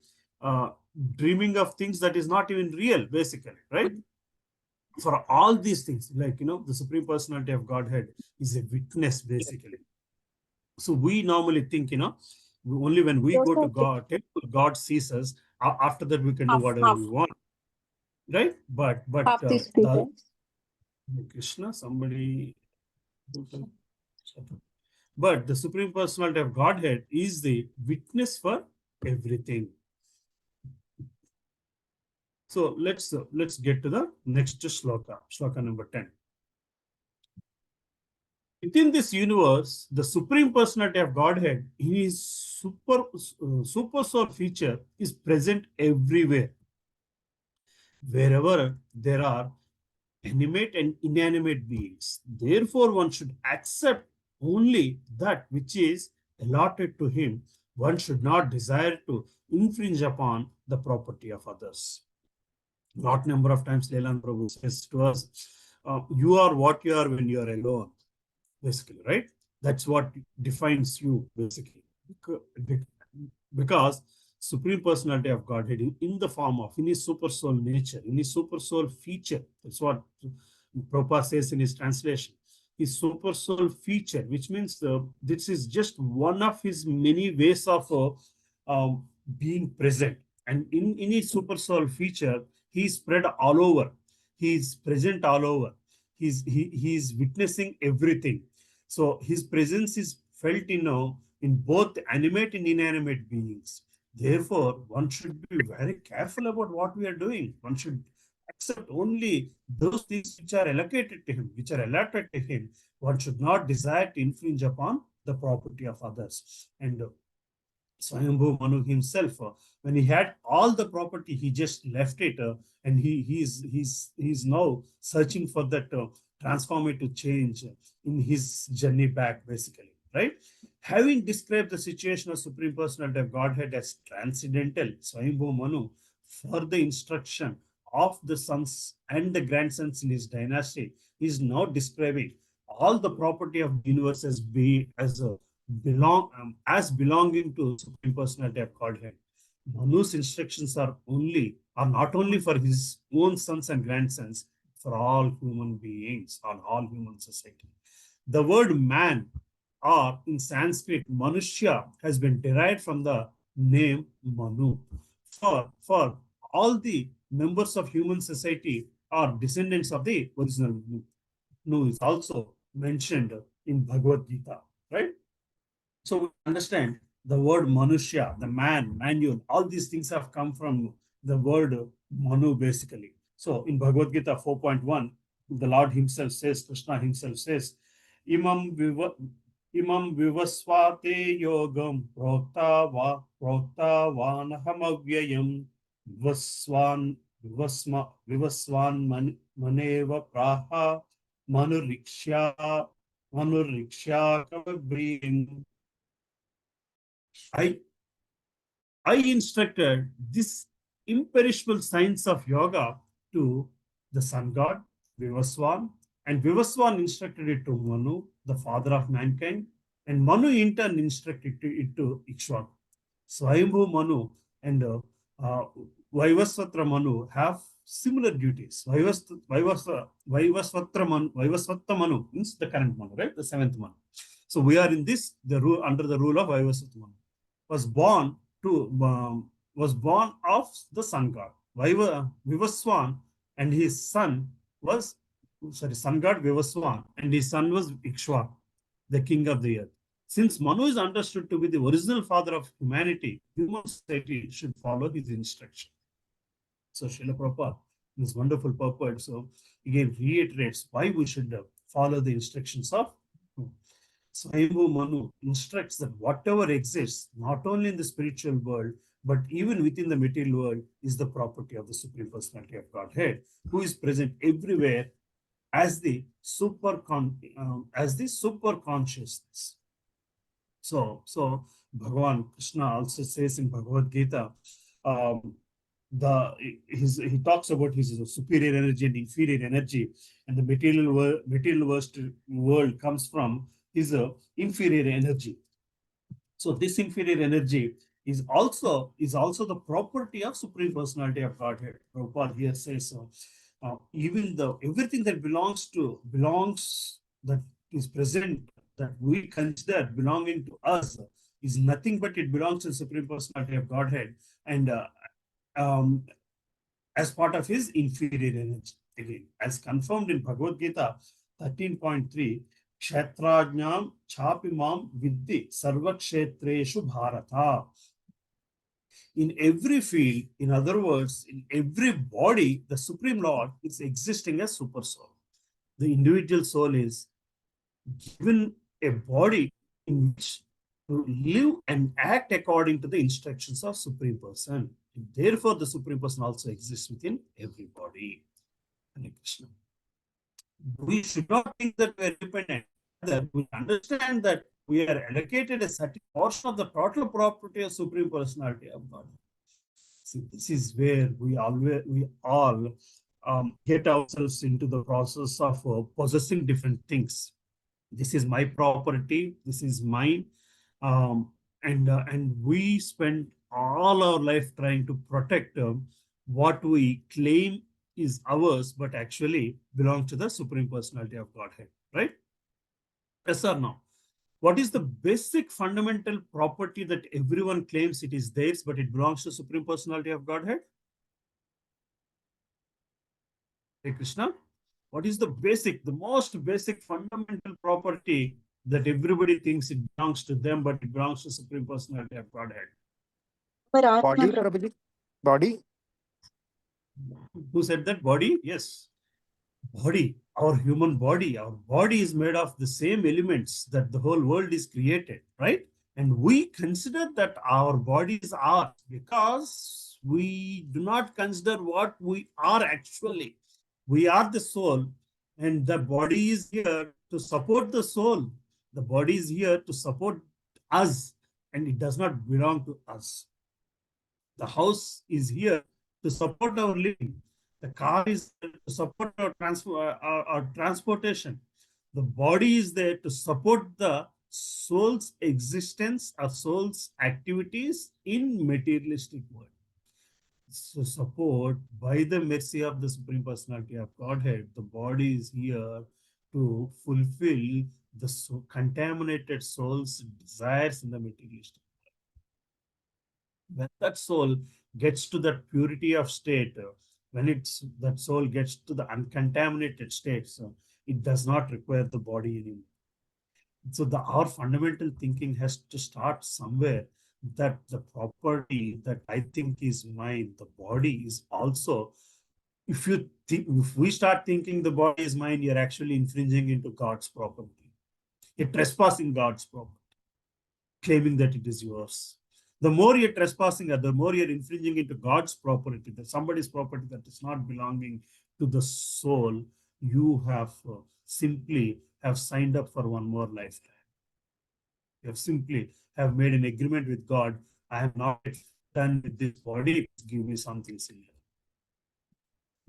dreaming of things that is not even real, basically, right? For all these things, like, the Supreme Personality of Godhead is a witness, basically. So we normally think, only when we go to God, temple, God sees us. After that, we can do whatever we want, right? But Half the the speakers. Krishna, somebody. But the Supreme Personality of Godhead is the witness for everything. So let's get to the next shloka number 10. Within this universe, the Supreme Personality of Godhead, in his super soul feature, is present everywhere. Wherever there are animate and inanimate beings. Therefore, one should accept only that which is allotted to him. One should not desire to infringe upon the property of others. Lot number of times Lilananda Prabhu says to us, you are what you are when you are alone, basically, right? That's what defines you, basically. Because Supreme Personality of Godhead in the form of, in his super soul nature, in his super soul feature, that's what Prabhupada says in his translation, his super soul feature, which means this is just one of his many ways of being present. And in his super soul feature, he is spread all over. He is present all over. He is witnessing everything. So his presence is felt in both animate and inanimate beings. Therefore, one should be very careful about what we are doing. One should accept only those things which are allocated to him, which are allotted to him. One should not desire to infringe upon the property of others. And Swayambhu Manu himself, when he had all the property, he just left it, and he's now searching for that transformative change in his journey back, basically, right? Having described the situation of Supreme Personality of Godhead as transcendental, Swayambhu Manu, for the instruction of the sons and the grandsons in his dynasty, is now describing all the property of the universe as belonging to Supreme Personality of Godhead. Manu's instructions are not only for his own sons and grandsons, for all human beings, on all human society. The word man, or in Sanskrit, Manushya, has been derived from the name Manu. For all the members of human society are descendants of the original Manu, is also mentioned in Bhagavad Gita, right? So we understand the word Manushya, the man, manual, all these things have come from the word Manu, basically. So in Bhagavad Gita 4.1, the Lord himself says, Krishna himself says, Imam vivasvate yogam prokta vanahamavyayam vivasvan maneva praha manuriksha kavabhriyam. I instructed this imperishable science of yoga to the sun god, Vivaswan, and Vivaswan instructed it to Manu, the father of mankind, and Manu in turn instructed it to Ikshvaku. Swayambhu Manu and Vaivasvatra Manu have similar duties. Vaivasvatra Manu means the current Manu, right? The seventh Manu. So we are in this under the rule of Vaivasvatra Manu. Was born of the sun god. Vivaswan and his son was sun god Vivaswan, and his son was Ikshvaku, the king of the earth. Since Manu is understood to be the original father of humanity, human society should follow his instruction. So Srila Prabhupada, in his wonderful purport, so again reiterates why we should follow the instructions of Swayambhu Manu instructs that whatever exists, not only in the spiritual world, but even within the material world, is the property of the Supreme Personality of Godhead, who is present everywhere as the super consciousness. So Bhagavan Krishna also says in Bhagavad Gita, he talks about his superior energy and inferior energy, and the material world comes from his inferior energy. So this inferior energy is also the property of Supreme Personality of Godhead. Prabhupada here says so. Even the everything that belongs that is present that we consider belonging to us is nothing but it belongs to the Supreme Personality of Godhead, and um, as part of his inferior energy. Again, as confirmed in Bhagavad Gita 13.3, Kshetrajnam chapimam vidhi sarvakshetreshu bharata. In every field, in other words, in every body, the Supreme Lord is existing as Super Soul. The individual soul is given a body in which to live and act according to the instructions of Supreme Person. And therefore, the Supreme Person also exists within everybody. Hare Krishna. We should not think that we are dependent. Rather, we understand that we are allocated a certain portion of the total property of Supreme Personality of God. See, this is where we all get ourselves into the process of possessing different things. This is my property. This is mine, and we spend all our life trying to protect what we claim is ours, but actually belongs to the Supreme Personality of Godhead, right? Yes or no? What is the basic fundamental property that everyone claims it is theirs, but it belongs to Supreme Personality of Godhead? Hey Krishna, what is the most basic fundamental property that everybody thinks it belongs to them, but it belongs to Supreme Personality of Godhead? Body, Prabhuji? Body? Who said that? Body? Yes. Body, our human body. Our body is made of the same elements that the whole world is created, right? And we consider that our bodies are because we do not consider what we are actually. We are the soul, and the body is here to support the soul. The body is here to support us, and it does not belong to us. The house is here to support our living. The car is there to support our transportation. The body is there to support the soul's existence, our soul's activities in materialistic world. So support by the mercy of the Supreme Personality of Godhead, the body is here to fulfill the contaminated soul's desires in the materialistic. When that soul gets to that purity of state, when that soul gets to the uncontaminated state, so it does not require the body anymore. So our fundamental thinking has to start somewhere, that the property that I think is mine, the body is also. If we start thinking the body is mine, you're actually infringing into God's property. You're trespassing God's property, claiming that it is yours. The more you're trespassing, the more you're infringing into God's property, that somebody's property that is not belonging to the soul. You have simply have signed up for one more lifetime. You have simply have made an agreement with God. I am not done with this body. Give me something similar.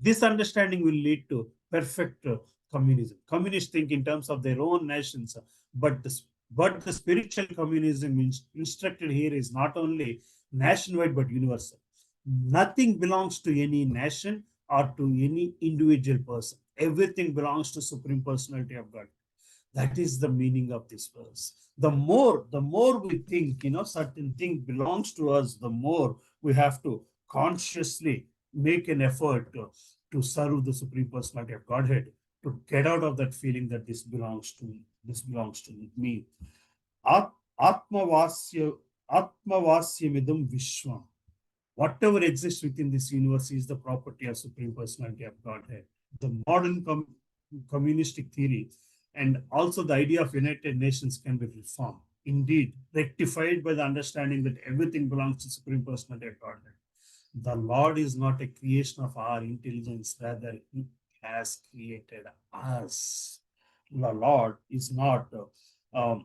This understanding will lead to perfect communism. Communists think in terms of their own nations, but the spiritual communism instructed here is not only nationwide but universal. Nothing belongs to any nation or to any individual person. Everything belongs to Supreme Personality of God. That is the meaning of this verse. The more we think, certain thing belongs to us, the more we have to consciously make an effort to serve the Supreme Personality of Godhead, to get out of that feeling that this belongs to me, this belongs to me. Atmavasya Atmavasyamidam Vishwam. Whatever exists within this universe is the property of Supreme Personality of Godhead. The modern communistic theory and also the idea of United Nations can be reformed. Indeed, rectified by the understanding that everything belongs to Supreme Personality of Godhead. The Lord is not a creation of our intelligence, rather He has created us. The Lord is not our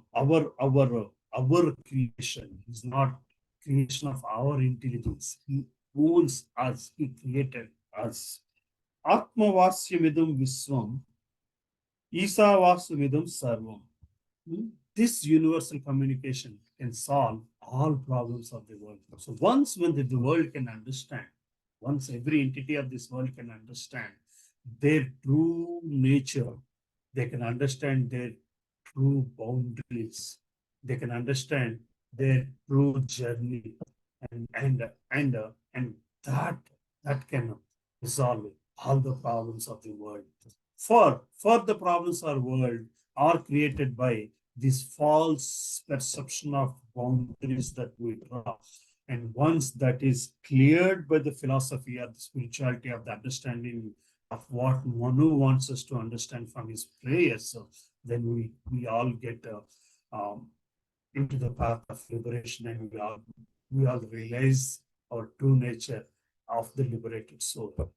creation. Is not creation of our intelligence. He owns us. He created us. Atmavasyamidam Viswam Isavasumidam Sarvam. this universal communication can solve all problems of the world. So once when the world can understand, once every entity of this world can understand their true nature, they can understand their true boundaries, they can understand their true journey, and that that can resolve all the problems of the world. For the problems of the world are created by this false perception of boundaries that we draw. And once that is cleared by the philosophy or the spirituality of the understanding of what Manu wants us to understand from his prayers, so then we all get into the path of liberation, and we all realize our true nature of the liberated soul.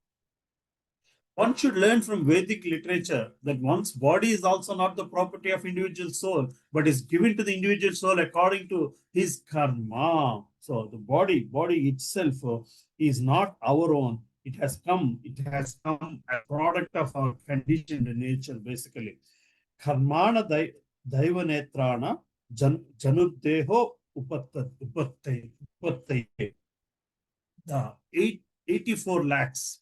One should learn from Vedic literature that one's body is also not the property of individual soul, but is given to the individual soul according to his karma. So the body itself is not our own. It has come a product of our conditioned nature, basically. Karmana daiva netrana januddeho upattaye. The 84 lakhs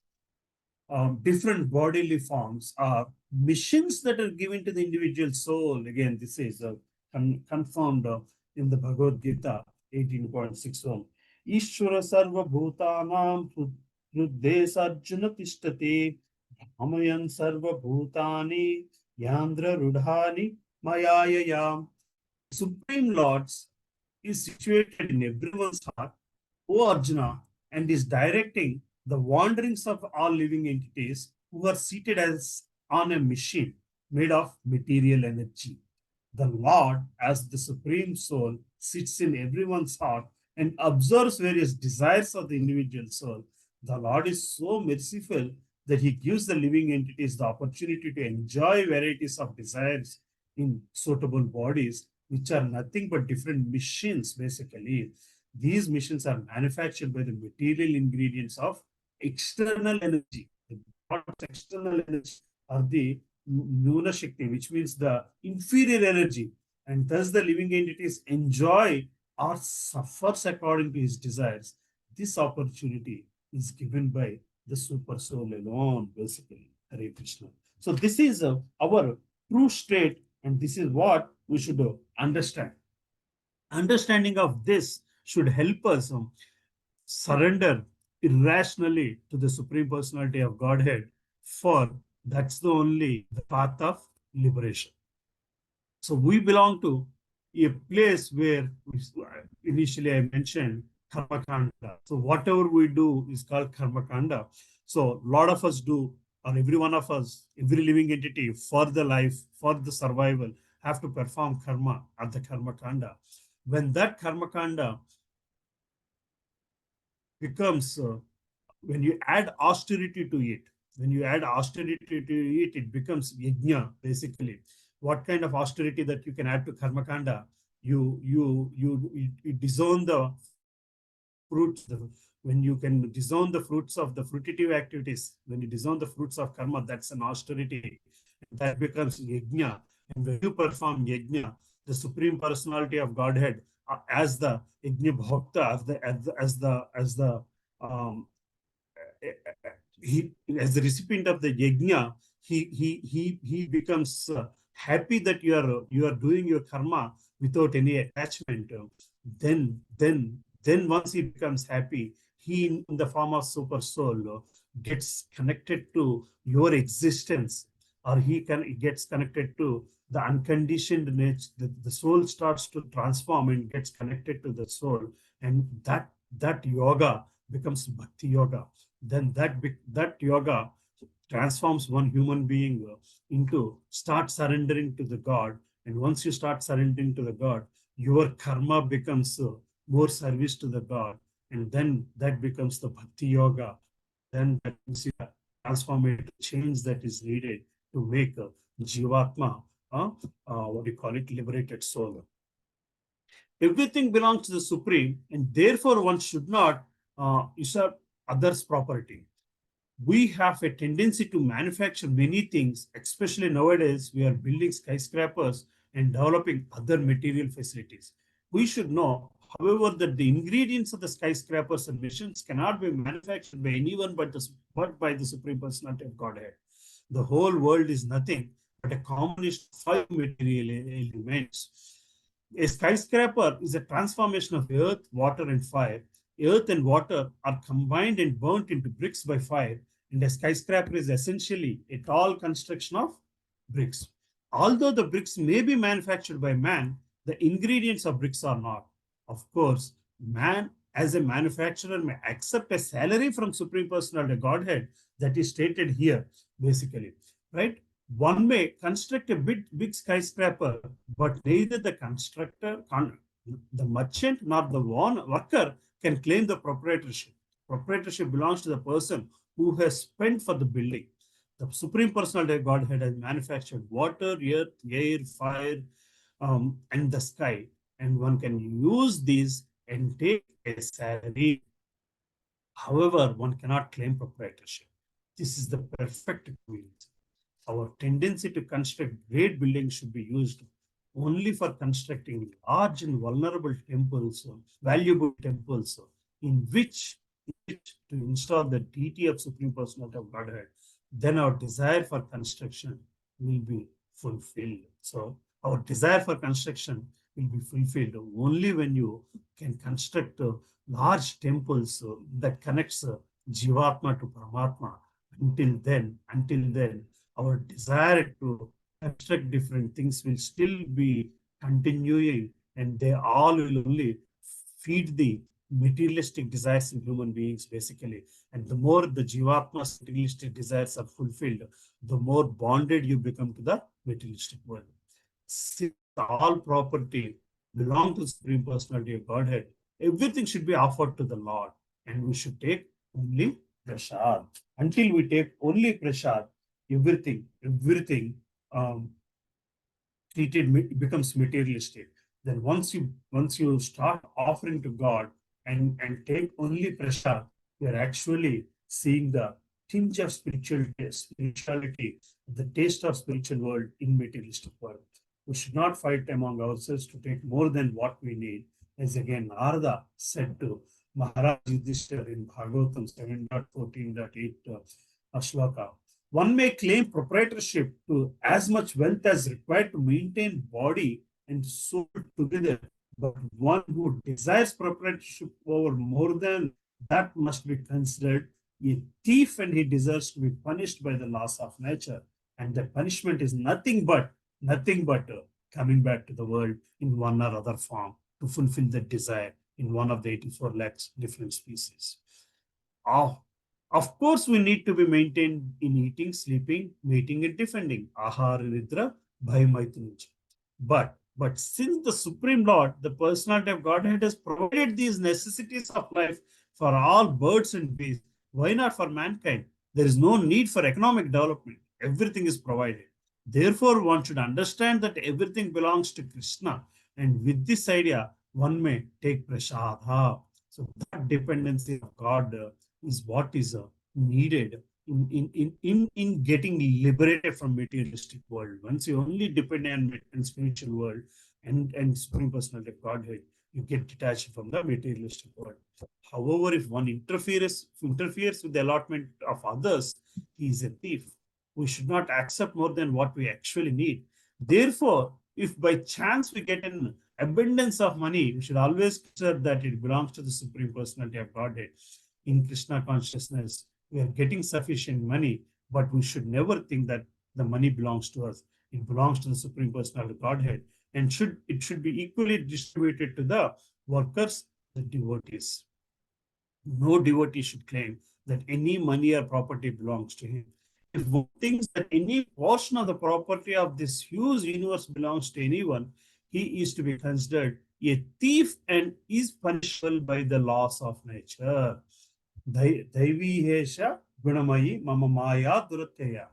different bodily forms are missions that are given to the individual soul. Again, this is confirmed in the Bhagavad Gita 18.61. Ishvara sarva bhutanam hruddesa arjuna tishtati amayan sarva bhutani yandra rudhani mayayayam. Supreme Lords is situated in everyone's heart, O Arjuna, and is directing the wanderings of all living entities who are seated as on a machine made of material energy. The Lord, as the Supreme Soul, sits in everyone's heart and observes various desires of the individual soul. The Lord is so merciful that he gives the living entities the opportunity to enjoy varieties of desires in suitable bodies, which are nothing but different machines, basically. These machines are manufactured by the material ingredients of external energy. The external energy are the Nuna Shakti, which means the inferior energy, and thus the living entities enjoy or suffers according to his desires. This opportunity is given by the super soul alone, basically. Hare Krishna. So this is our true state, and this is what we should understand. Understanding of this should help us surrender irrationally to the Supreme Personality of Godhead, for that's the only the path of liberation. So we belong to a place where initially I mentioned karma kanda. So whatever we do is called karma kanda. So a lot of us do, or every one of us, every living entity, for the life, for the survival, have to perform karma at the karma kanda. When that karma kanda becomes, when you add austerity to it, it becomes yajna, basically. What kind of austerity that you can add to karma kanda? You disown the fruits. When you can disown the fruits of the fruitive activities, when you disown the fruits of karma, that's an austerity. That becomes yajna. And when you perform yajna, the Supreme Personality of Godhead, as the yajna bhakta, as the he, as the recipient of the yajna, he becomes happy that you are doing your karma without any attachment. Then once he becomes happy, he in the form of super soul gets connected to your existence, or he gets connected to the unconditioned nature. The soul starts to transform and gets connected to the soul, and that yoga becomes bhakti yoga. Then that yoga transforms one human being into start surrendering to the God. And once you start surrendering to the God, your karma becomes more service to the God. And then that becomes the bhakti yoga. Then that is the transformative change that is needed to make Jivatma, what do you call it, liberated soul. Everything belongs to the Supreme, and therefore one should not usurp others' property. We have a tendency to manufacture many things, especially nowadays we are building skyscrapers and developing other material facilities. We should know, however, that the ingredients of the skyscrapers and missions cannot be manufactured by anyone but by the Supreme Personality of Godhead. The whole world is nothing but a combination of 5 material elements. A skyscraper is a transformation of earth, water, and fire. Earth and water are combined and burnt into bricks by fire, and a skyscraper is essentially a tall construction of bricks. Although the bricks may be manufactured by man, the ingredients of bricks are not. Of course, man as a manufacturer may accept a salary from Supreme Personality Godhead that is stated here, basically, right? One may construct a big skyscraper, but neither the constructor, the merchant, nor the worker can claim the proprietorship. Proprietorship belongs to the person who has spent for the building. The Supreme Personality of Godhead has manufactured water, earth, air, fire, and the sky, and one can use these and take a salary. However, one cannot claim proprietorship. This is the perfect equivalence. Our tendency to construct great buildings should be used only for constructing large and vulnerable temples, valuable temples, in which to install the deity of Supreme Personality of Godhead. Then our desire for construction will be fulfilled. So our desire for construction will be fulfilled only when you can construct large temples that connects Jivatma to Paramatma. Until then, our desire to construct different things will still be continuing, and they all will only feed the materialistic desires in human beings, basically. And the more the Jivatma's materialistic desires are fulfilled, the more bonded you become to the materialistic world. Since all property belongs to the Supreme Personality of Godhead, everything should be offered to the Lord, and we should take only prasad. Until we take only prasad, everything becomes materialistic. Then once you start offering to God and take only prasad, you are actually seeing the tinge of spirituality, the taste of spiritual world in materialistic world. We should not fight among ourselves to take more than what we need. As again Narada said to Maharaj Yudhishthira in Bhagavatam 7.14.8 shloka. One may claim proprietorship to as much wealth as required to maintain body and soul together, but one who desires proprietorship over more than that must be considered a thief, and he deserves to be punished by the laws of nature. And the punishment is nothing but coming back to the world in one or other form to fulfill the desire in one of the 84 lakhs different species. Of course, we need to be maintained in eating, sleeping, mating, and defending. Ahara, Nidra, Bhai, Maitri. But since the Supreme Lord, the Personality of Godhead, has provided these necessities of life for all birds and beasts, why not for mankind? There is no need for economic development. Everything is provided. Therefore, one should understand that everything belongs to Krishna. And with this idea, one may take prasada. So that dependency of God is what is needed in getting liberated from materialistic world. Once you only depend on spiritual world and Supreme Personality of Godhead, you get detached from the materialistic world. However, if one interferes with the allotment of others, he is a thief. We should not accept more than what we actually need. Therefore, if by chance we get an abundance of money, we should always consider that it belongs to the Supreme Personality of Godhead. In Krishna consciousness, we are getting sufficient money, but we should never think that the money belongs to us. It belongs to the Supreme Personality of Godhead, and it should be equally distributed to the workers, the devotees. No devotee should claim that any money or property belongs to him. If one thinks that any portion of the property of this huge universe belongs to anyone, he is to be considered a thief and is punishable by the laws of nature. Daivihesha Gunamayi Mama Maya Duratya.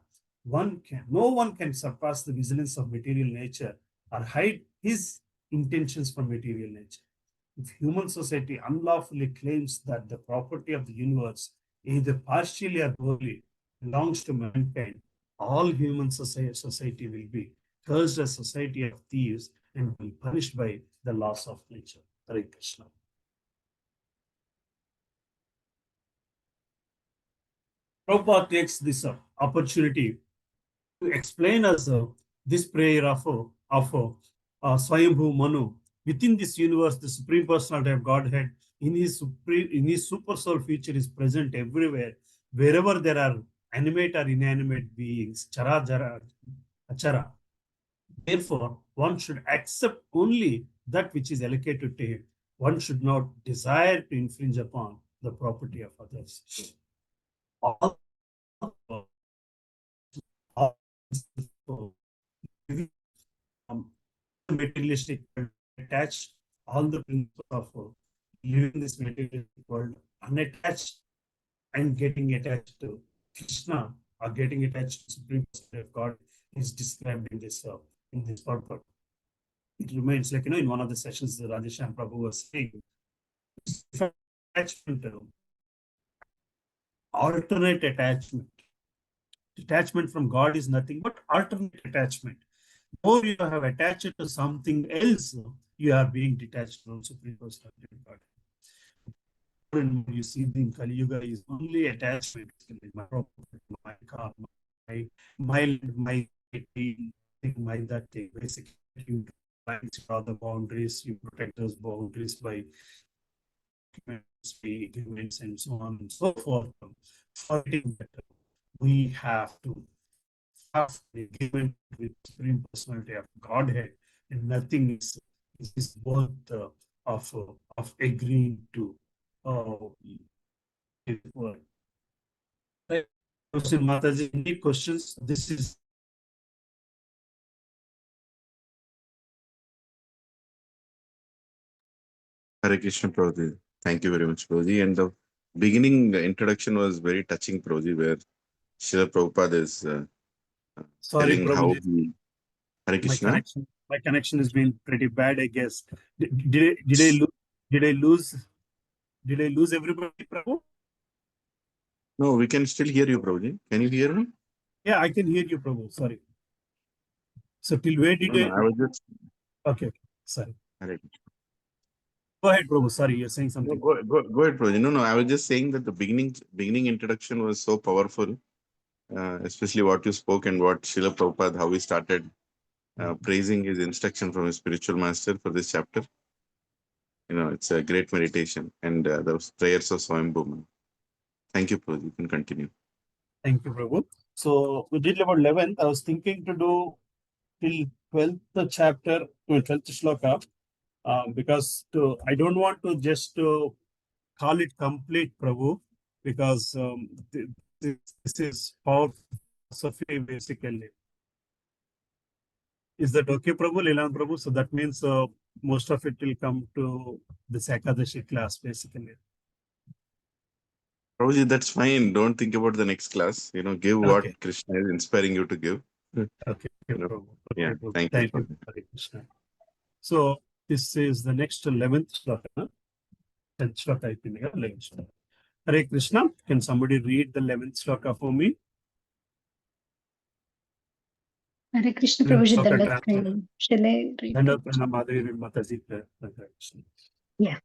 No one can surpass the vigilance of material nature or hide his intentions from material nature. If human society unlawfully claims that the property of the universe, either partially or wholly, belongs to mankind, all human society will be cursed a society of thieves and will be punished by the laws of nature. Hare Krishna. Prabhupada takes this opportunity to explain us this prayer of Swayambhu Manu. Within this universe, the Supreme Personality of Godhead in his super soul feature is present everywhere, wherever there are animate or inanimate beings, chara jara achara. Therefore, one should accept only that which is allocated to him. One should not desire to infringe upon the property of others. All, all materialistic world attached, all the principles of living this materialistic world unattached and getting attached to Krishna or getting attached to Supreme Personality of God is described in this purport. It remains like, in one of the sessions that Radheshyam Prabhu was saying, attachment, alternate attachment. Detachment from God is nothing but alternate attachment. More you have attached to something else, you are being detached from Supreme Personality of God. And you see in Kali Yuga is only attachment. My property, my car, my thing, my that thing. Basically, you draw the boundaries, you protect those boundaries by agreements and so on and so forth. Fighting that we have to have the agreement with Supreme Personality of Godhead, and nothing is worth of agreeing to. Right. Mataji, any questions? This is Hare Krishna, Prabhuji. Thank you very much, Prabhuji. And the beginning introduction was very touching, Prabhuji, where Srila Prabhupada is sorry, telling how Prabhuji. he. Hare Krishna. My connection has been pretty bad, I guess. Did I lose everybody, Prabhu? No, we can still hear you, Prabhuji. Can you hear me? Yeah, I can hear you, Prabhu. Sorry. So till where did No, I was just. Okay, sorry. Hare Krishna. Go ahead, Prabhu. Sorry, you're saying No, something. go ahead, Prabhuji. No, I was just saying that the beginning introduction was so powerful, especially what you spoke and what Srila Prabhupada, how he started praising his instruction from his spiritual master for this chapter. It's a great meditation, and those prayers of Swayambhu. Thank you, Prabhuji. You can continue. Thank you, Prabhu. So we did about 11th. I was thinking to do till 12th chapter, 12th shloka, because I don't want to just call it complete, Prabhu, because this is powerful philosophy basically. Is that okay, Prabhu, Lilananda Prabhu? So that means most of it will come to the Ekadashi class basically. Prabhuji, that's fine. Don't think about the next class. Give what Okay. Krishna is inspiring you to give. Okay, Prabhu. Okay, Yeah, Prabhu. thank you, Thank you, Prabhuji. Hare Krishna. So this is the next 11th shloka. 10th shloka అయిపోయింది కదా, 11th shloka. Hare Krishna, can somebody read the 11th shloka for me? Hare Krishna 11th Prabhuji, shloka Dandat translate. Pranam. Shall I read Dandat it? Pranam Madhuri Mataji. Hare Krishna. Yeah.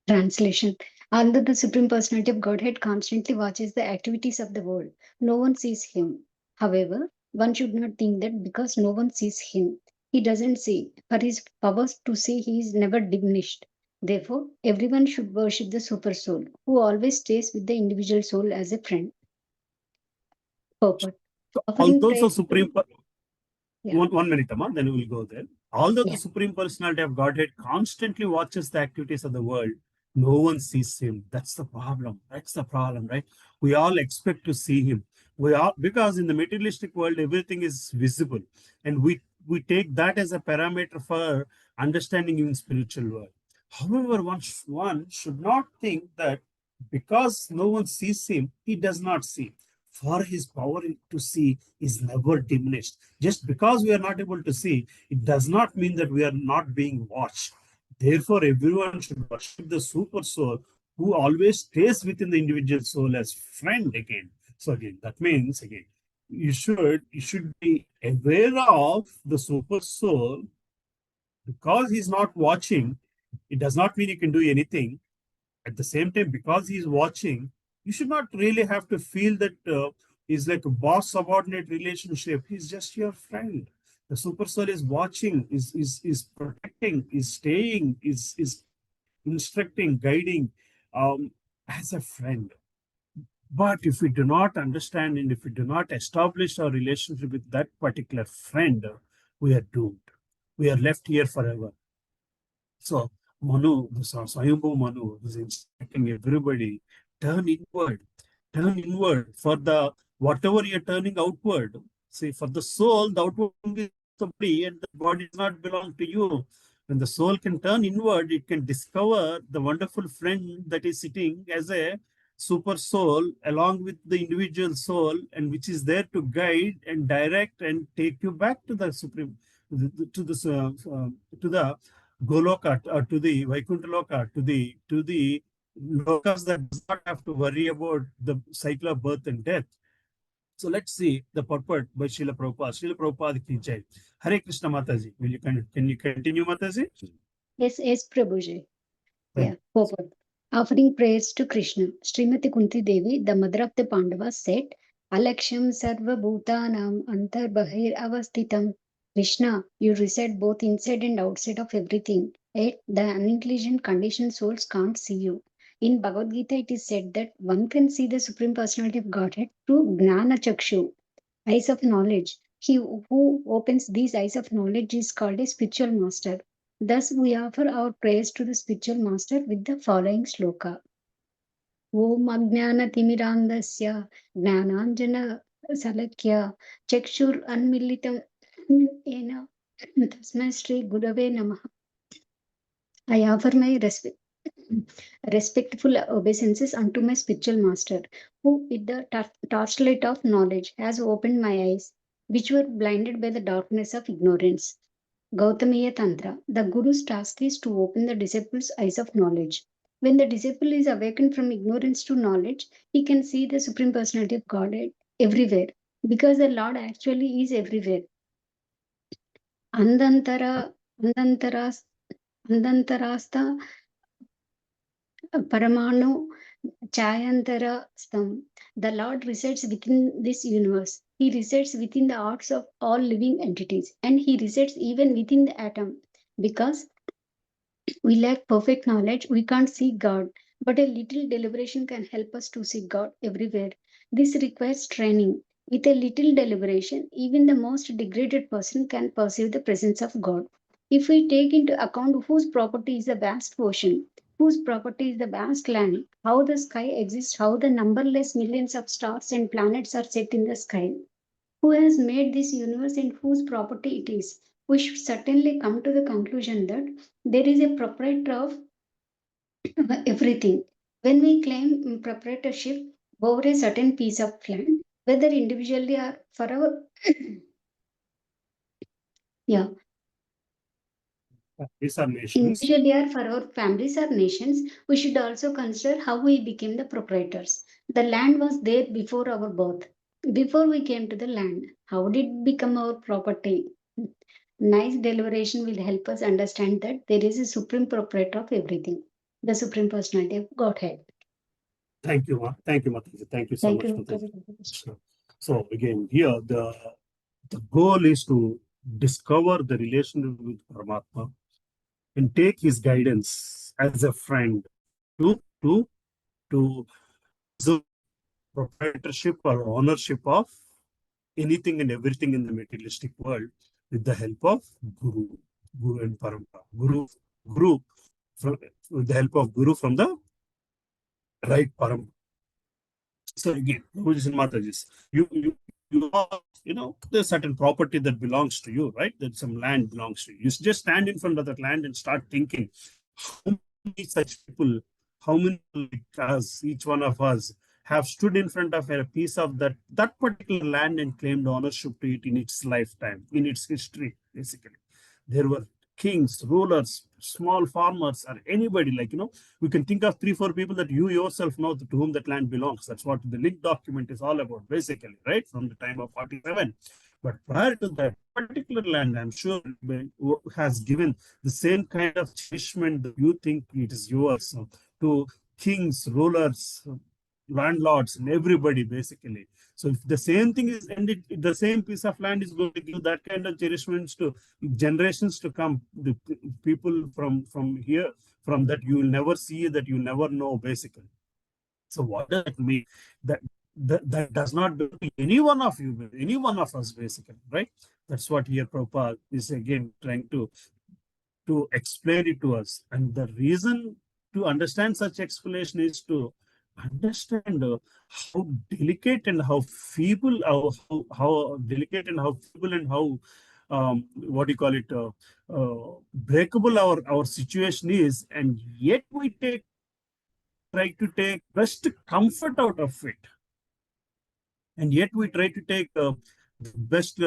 Translation. Although the Supreme Personality of Godhead constantly watches the activities of the world, no one sees him. However, one should not think that because no one sees him, he doesn't see. For his powers to see, he is never diminished. Therefore, everyone should worship the Super Soul, who always stays with the individual soul as a friend. Purport. So Offering although the praise Supreme to- Yeah. one minute, Amma, then we will go there. Although Yeah. the Supreme Personality of Godhead constantly watches the activities of the world, no one sees him. That's the problem. That's the problem, right? We all expect to see him. We are, because in the materialistic world, everything is visible, and we take that as a parameter for understanding in spiritual world. However, one should not think that because no one sees him, he does not see. For his power to see is never diminished. Just because we are not able to see, it does not mean that we are not being watched. Therefore, everyone should worship the super soul who always stays within the individual soul as friend again. So again, that means again, you should be aware of the super soul. Because he's not watching, it does not mean he can do anything. At the same time, because he's watching, you should not really have to feel that he's like a boss subordinate relationship. He's just your friend. The super soul is watching, is protecting, is staying, is instructing, guiding, as a friend. But if we do not understand and if we do not establish our relationship with that particular friend, we are doomed. We are left here forever. So Manu, the Swayambhu Manu is instructing everybody, turn inward for the whatever you're turning outward. See, for the soul, the outward is the body and the body does not belong to you. When the soul can turn inward, it can discover the wonderful friend that is sitting as a super soul along with the individual soul, and which is there to guide and direct and take you back to the supreme, to the Goloka, to the Vaikuntha Loka, to the lokas that does not have to worry about the cycle of birth and death. So let's see the purport by Srila Prabhupada. Srila Prabhupada ki jai. Hare Krishna Mataji. Can you continue, Mataji? Yes, Prabhuji. Thank Yeah, purport. Offering prayers to Krishna, Srimati Kunti Devi, the mother of the Pandavas, said, Alaksham sarva bhutanam antar bahir avasthitam. Krishna, you reside both inside and outside of everything. Yet the unintelligent conditioned souls can't see you. In Bhagavad Gita, it is said that one can see the Supreme Personality of Godhead through Gnana Chakshu, eyes of knowledge. He who opens these eyes of knowledge is called a spiritual master. Thus, we offer our prayers to the spiritual master with the following sloka. Om Ajnana Timirandasya Jnananjana Salakya Chakshur Anmilitam Ena Tasmai Shri Gurave Namaha. I offer my respectful obeisances unto my spiritual master, who with the torchlight of knowledge has opened my eyes, which were blinded by the darkness of ignorance. Gautamiya Tantra. The Guru's task is to open the disciple's eyes of knowledge. When the disciple is awakened from ignorance to knowledge, he can see the Supreme Personality of Godhead everywhere, because the Lord actually is everywhere. Andantarasta Paramanu Chayantara Stam. The Lord resides within this universe. He resides within the hearts of all living entities, and He resides even within the atom. Because we lack perfect knowledge, we can't see God, but a little deliberation can help us to see God everywhere. This requires training. With a little deliberation, even the most degraded person can perceive the presence of God. If we take into account whose property is the vast ocean, whose property is the vast land, how the sky exists, how the numberless millions of stars and planets are set in the sky, who has made this universe and whose property it is, we should certainly come to the conclusion that there is a proprietor of everything. When we claim proprietorship over a certain piece of land, whether individually or for our yeah, These are nations. individually or for our families or nations, we should also consider how we became the proprietors. The land was there before our birth. Before we came to the land, how did it become our property? Nice deliberation will help us understand that there is a supreme proprietor of everything, the Supreme Personality of Godhead. Thank you, Mataji. Thank you so Thank much, you. Mataji. So again, here the goal is to discover the relationship with Paramatma and take his guidance as a friend to proprietorship or ownership of anything and everything in the materialistic world with the help of Guru and Parampara. Guru with the help of Guru from the right Parampara. So again, Mataji's, there's certain property that belongs to you, right? That some land belongs to you. You just stand in front of that land and start thinking, how many such people, how many like us, each one of us, have stood in front of a piece of that particular land and claimed ownership to it in its lifetime, in its history, basically. There were kings, rulers, small farmers, or anybody, like, we can think of 3, 4 people that you yourself know to whom that land belongs. That's what the link document is all about, basically, right? From the time of 47. But prior to that particular land, I'm sure has given the same kind of cherishment that you think it is yours to kings, rulers, landlords, and everybody, basically. So if the same thing is, and the same piece of land is going to give that kind of cherishments to generations to come, the people from here, from that you will never see, that you never know, basically. So what does that mean? That does not belong to any one of you, any one of us, basically, right? That's what here Prabhupada is again trying to explain it to us. And the reason to understand such explanation is to understand how delicate and how feeble, how delicate and how feeble and how what do you call it, breakable our situation is, and yet we try to take best comfort out of it, and yet we try to take the best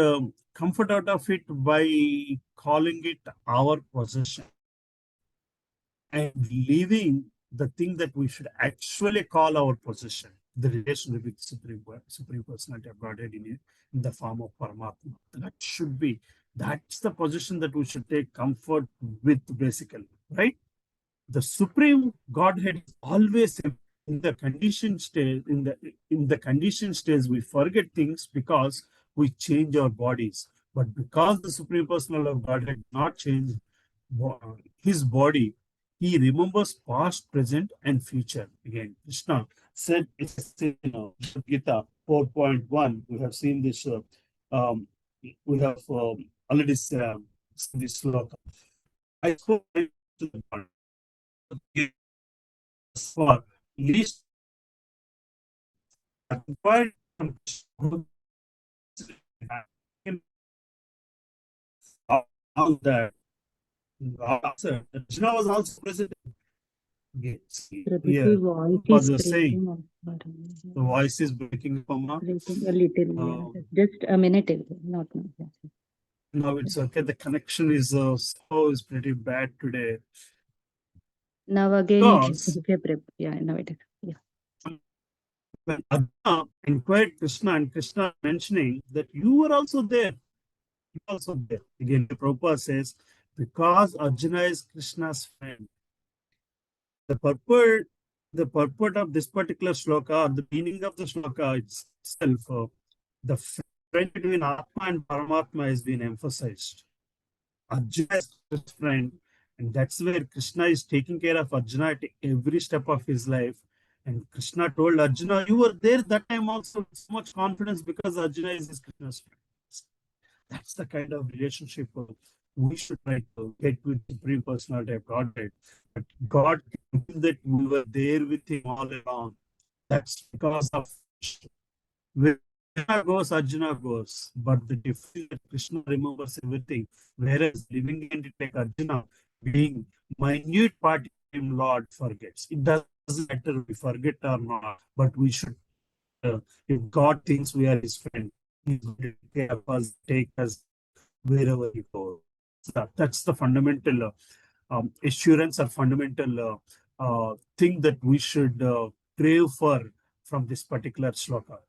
comfort out of it by calling it our possession, and leaving the thing that we should actually call our possession, the relationship with Supreme Personality of Godhead in the form of Paramatma. That's the position that we should take comfort with, basically, right? The Supreme Godhead is always in the condition stage. In the condition stage, we forget things because we change our bodies. But because the Supreme Personality of Godhead did not change his body, he remembers past, present, and future. Again, Krishna said it's in Gita 4.1. We have seen this. We have already seen this sloka. I spoke to the God for least acquired all that. Krishna was also present. Yeah, voice was is saying breaking up. the voice is breaking from now. Breaking a little. Just a minute ago, not now. Now it's okay. The connection is is pretty bad today. Now again, Because okay, yeah, now it is. Yeah. when Arjuna inquired Krishna, and Krishna mentioning that you were also there. You were also there. Again, the Prabhupada says, because Arjuna is Krishna's friend. The purport of this particular sloka, or the meaning of the sloka itself, the friend between Atma and Paramatma has been emphasized. Arjuna is his friend, and that's where Krishna is taking care of Arjuna at every step of his life. And Krishna told Arjuna, you were there that time also with so much confidence because Arjuna is his Krishna's friend. That's the kind of relationship we should try to get with Supreme Personality of Godhead. But God knew that we were there with him all along. That's because of where Krishna goes, Arjuna goes. But the difference is that Krishna remembers everything, whereas living entity like Arjuna, being minute part of him, Lord forgets. It doesn't matter if we forget or not, but we should. If God thinks we are his friend, he's going to take care of us, take us wherever we go. So that's the fundamental assurance or fundamental thing that we should crave for from this particular sloka.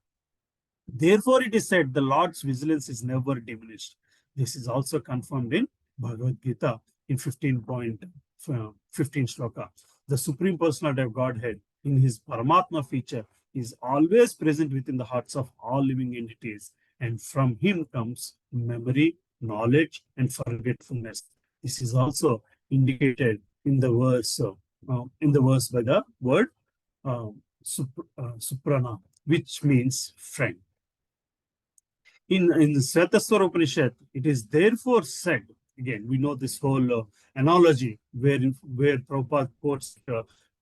Therefore, it is said the Lord's vigilance is never diminished. This is also confirmed in Bhagavad Gita in 15.15 sloka. The Supreme Personality of Godhead in his Paramatma feature is always present within the hearts of all living entities, and from him comes memory, knowledge, and forgetfulness. This is also indicated in the verse by the word Suprana, which means friend. In Svetaswara Upanishad, it is therefore said, again, we know this whole analogy where Prabhupada quotes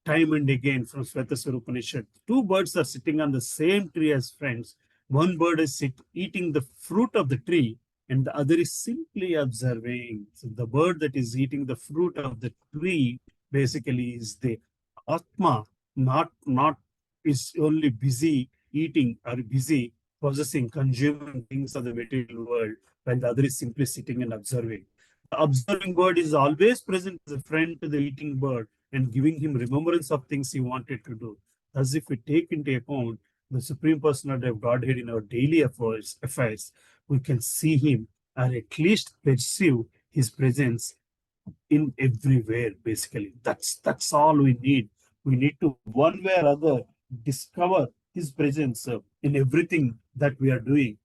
time and again from Svetaswara Upanishad. Two birds are sitting on the same tree as friends. One bird is eating the fruit of the tree, and the other is simply observing. So the bird that is eating the fruit of the tree basically is the Atma, not is only busy eating or busy possessing, consuming things of the material world, while the other is simply sitting and observing. observing bird is always present as a friend to the eating bird and giving him remembrance of things he wanted to do. Thus, if we take into account the Supreme Personality of Godhead in our daily affairs, we can see him or at least perceive his presence in everywhere. Basically, that's all we need. We need to one way or other discover his presence in everything that we are doing.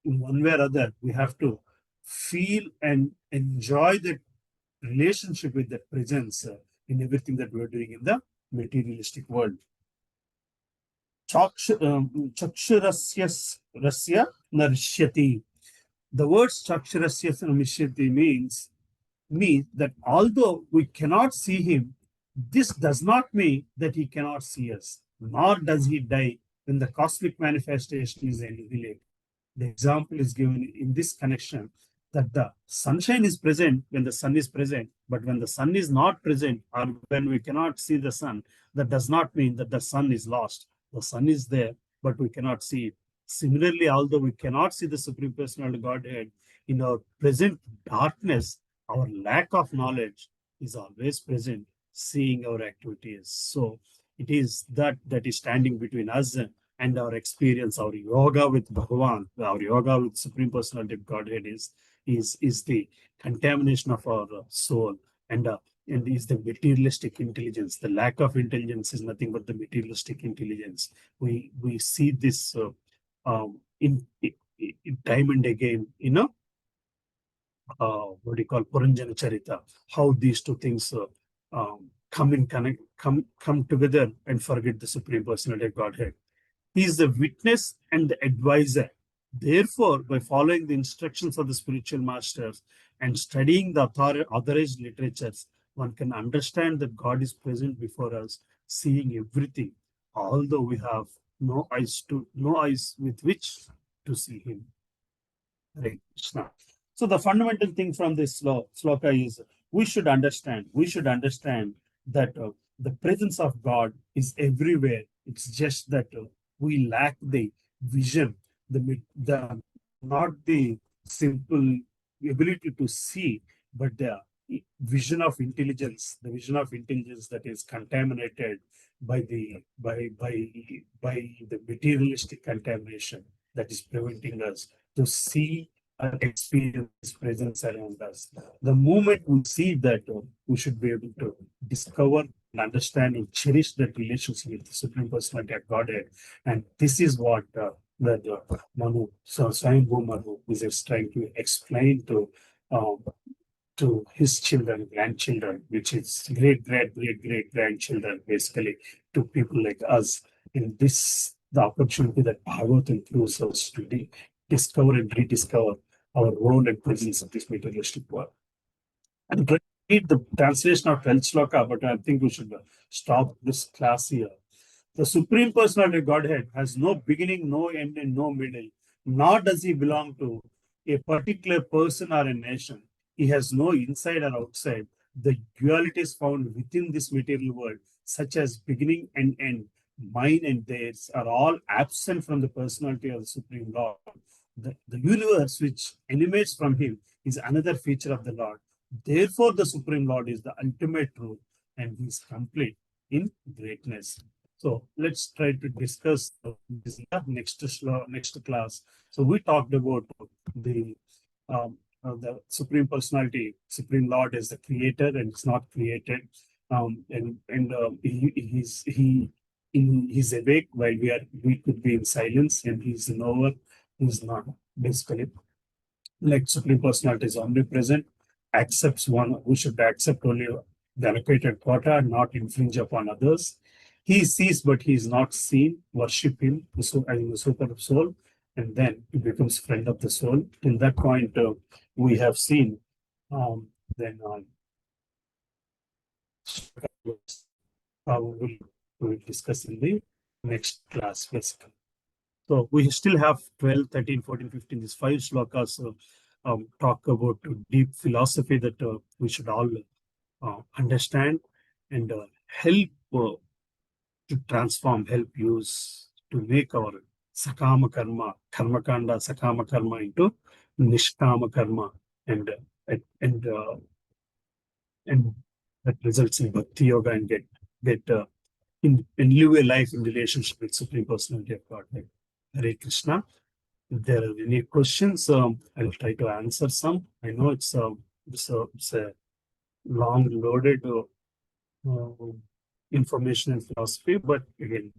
In one way or other, we have to feel and enjoy the relationship with that presence in everything that we are doing in the materialistic world. Chakshurasya rasya narishyati. The word chakshurasya narishyati means that although we cannot see him, this does not mean that he cannot see us, nor does he die when the cosmic manifestation is annihilated. The example is given in this connection that the sunshine is present when the sun is present, but when the sun is not present or when we cannot see the sun, that does not mean that the sun is lost. The sun is there, but we cannot see it. Similarly, although we cannot see the Supreme Personality Godhead, in our present darkness, our lack of knowledge is always present, seeing our activities. So it is that is standing between us and our experience, our yoga with Bhagavan, our yoga with Supreme Personality of Godhead is the contamination of our soul, and is the materialistic intelligence. The lack of intelligence is nothing but the materialistic intelligence. We see this in time and again, what do you call Puranjana Charita, how these two things come together and forget the Supreme Personality of Godhead. He is the witness and the advisor. Therefore, by following the instructions of the spiritual masters and studying the authorized literatures, one can understand that God is present before us, seeing everything, although we have no eyes with which to see him. Hare Krishna. So the fundamental thing from this sloka is we should understand that the presence of God is everywhere. It's just that we lack the vision, the not the simple ability to see, but the vision of intelligence, the vision of intelligence that is contaminated by the materialistic contamination that is preventing us to see and experience his presence around us. The moment we see that, we should be able to discover and understand and cherish that relationship with the Supreme Personality of Godhead. And this is what Manu, Swayambhu Manu, is just trying to explain to his children, grandchildren, which is great grandchildren, basically, to people like us. In this, the opportunity that Bhagavatam gives us to discover and rediscover our role and presence of this materialistic world. And read the translation of 12th sloka, but I think we should stop this class here. The Supreme Personality of Godhead has no beginning, no end, and no middle, nor does he belong to a particular person or a nation. He has no inside or outside. The dualities found within this material world, such as beginning and end, mine and theirs, are all absent from the personality of the Supreme Lord. The universe which emanates from him is another feature of the Lord. Therefore, the Supreme Lord is the ultimate truth, and he is complete in greatness. So let's try to discuss this in the next class. So we talked about the Supreme Personality, Supreme Lord is the creator and it's not created. He's awake while we could be in silence, and he's knower, he's not, basically. Like Supreme Personality is omnipresent, accepts one, we should accept only the allocated quota and not infringe upon others. He sees, but he is not seen. Worship him as the super soul, and then he becomes friend of the soul. Till that point, we have seen. Then we'll discuss in the next class, basically. So we still have 12, 13, 14, 15, these 5 slokas talk about deep philosophy that we should all understand and help to transform, help use to make our sakama karma, karma kanda, sakama karma into nishkama karma, and and that results in bhakti yoga and get in live a life in relationship with Supreme Personality of Godhead. Hare Krishna. If there are any questions, I will try to answer some. I know it's a long loaded information and philosophy, but again,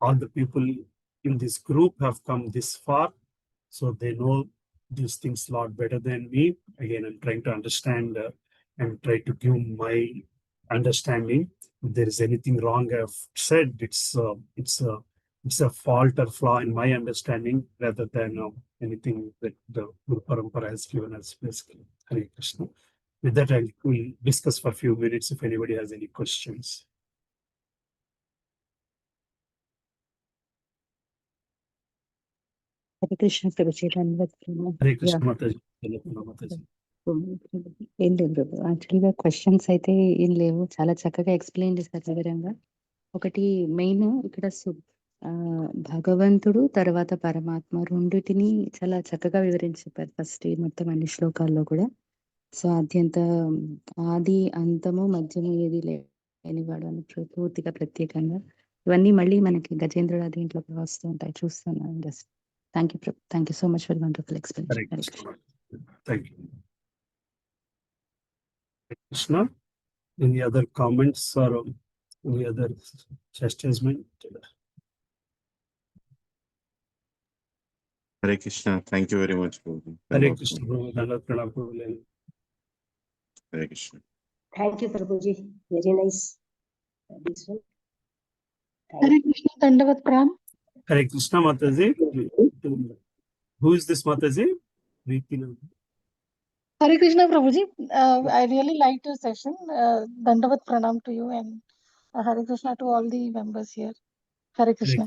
all the people in this group have come this far, so they know these things a lot better than me. Again, I'm trying to understand and try to give my understanding. If there is anything wrong I've said, it's a fault or flaw in my understanding rather than anything that the Guru Parampara has given us, basically. Hare Krishna. With that, we'll discuss for a few minutes if anybody has any questions. Hare Krishna Prabhuji. Hare Krishna Mataji. Mataji. ఏం లేదు brother, యాక్చువల్గా questions అయితే ఏం లేవు, చాలా చక్కగా explain చేశారు వివరంగా. ఒకటి మెయిన్ ఇక్కడ భగవంతుడు తర్వాత పరమాత్మ రెండిటిని చాలా చక్కగా వివరించి చెప్పారు ఫస్ట్ మొత్తం అన్ని శ్లోకాల్లో కూడా. సో అత్యంత ఆది అంతము మధ్యము ఏది లేనివాడు అని పూర్తిగా ప్రత్యేకంగా ఇవన్నీ మళ్ళీ మనకి గజేంద్రుడు దీంట్లో వస్తూ ఉంటాయి, చూస్తున్నాను. Just thank you so much for wonderful explanation. Thank you. Krishna, any other comments or any other chastisement? Hare Krishna. Thank you very much, Prabhuji. Hare Krishna, Prabhu. Dandavat pranam, Prabhu. Hare Krishna. Thank you, Prabhuji. Very nice. This one. Hare Krishna, Dandavat Pranam. Hare Krishna, Mataji. Who is this Mataji? Hare Krishna, Prabhuji. I really liked your session. Dandavat Pranam to you and Hare Krishna to all the members here. Hare Krishna.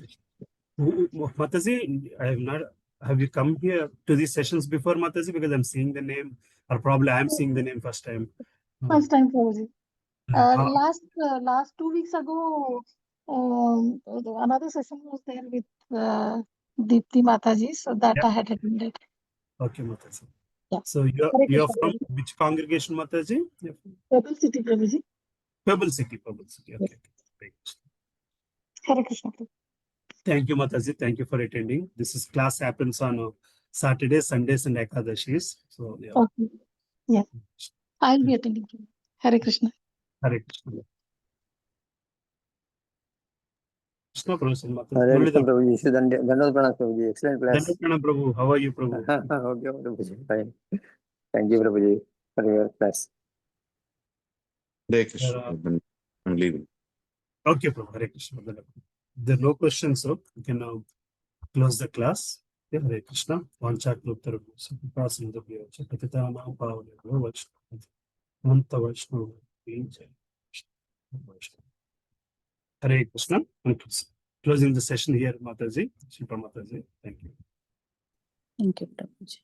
Mataji, I have not. Have you come here to these sessions before, Mataji? Because I'm seeing the name, or probably I'm seeing the name first time. First time, Prabhuji. Last 2 weeks ago, another session was there with Deepti Mataji, so that I had attended. Okay, Mataji. Yeah. So you're from which congregation, Mataji? Pebble City, Prabhuji. Pebble City. Okay. Yes. Hare Krishna. Thank you, Mataji. Thank you for attending. This class happens on Saturdays, Sundays, and Ekadashis. So yeah. Okay. Yeah. I'll be attending to you. Hare Krishna. Hare Krishna. Krishna Prabhu. Hare Krishna Prabhuji. Dandavat Pranam Prabhuji. Excellent class. Dandavat Pranam Prabhu. How are you, Prabhu? Okay, Prabhuji. Fine. Thank you, Prabhuji, for your class. Hare Krishna. I'm leaving. Okay, Prabhu. Hare Krishna. There are no questions, so we can now close the class. Yeah, Hare Krishna. Vancha Kluptaru. Prasanda Bhyacha. Patitana Pavana. Vaishnava. Manta Vaishnava. Hare Krishna. Closing the session here, Mataji. Shilpa Mataji. Thank you. Thank you, Prabhuji.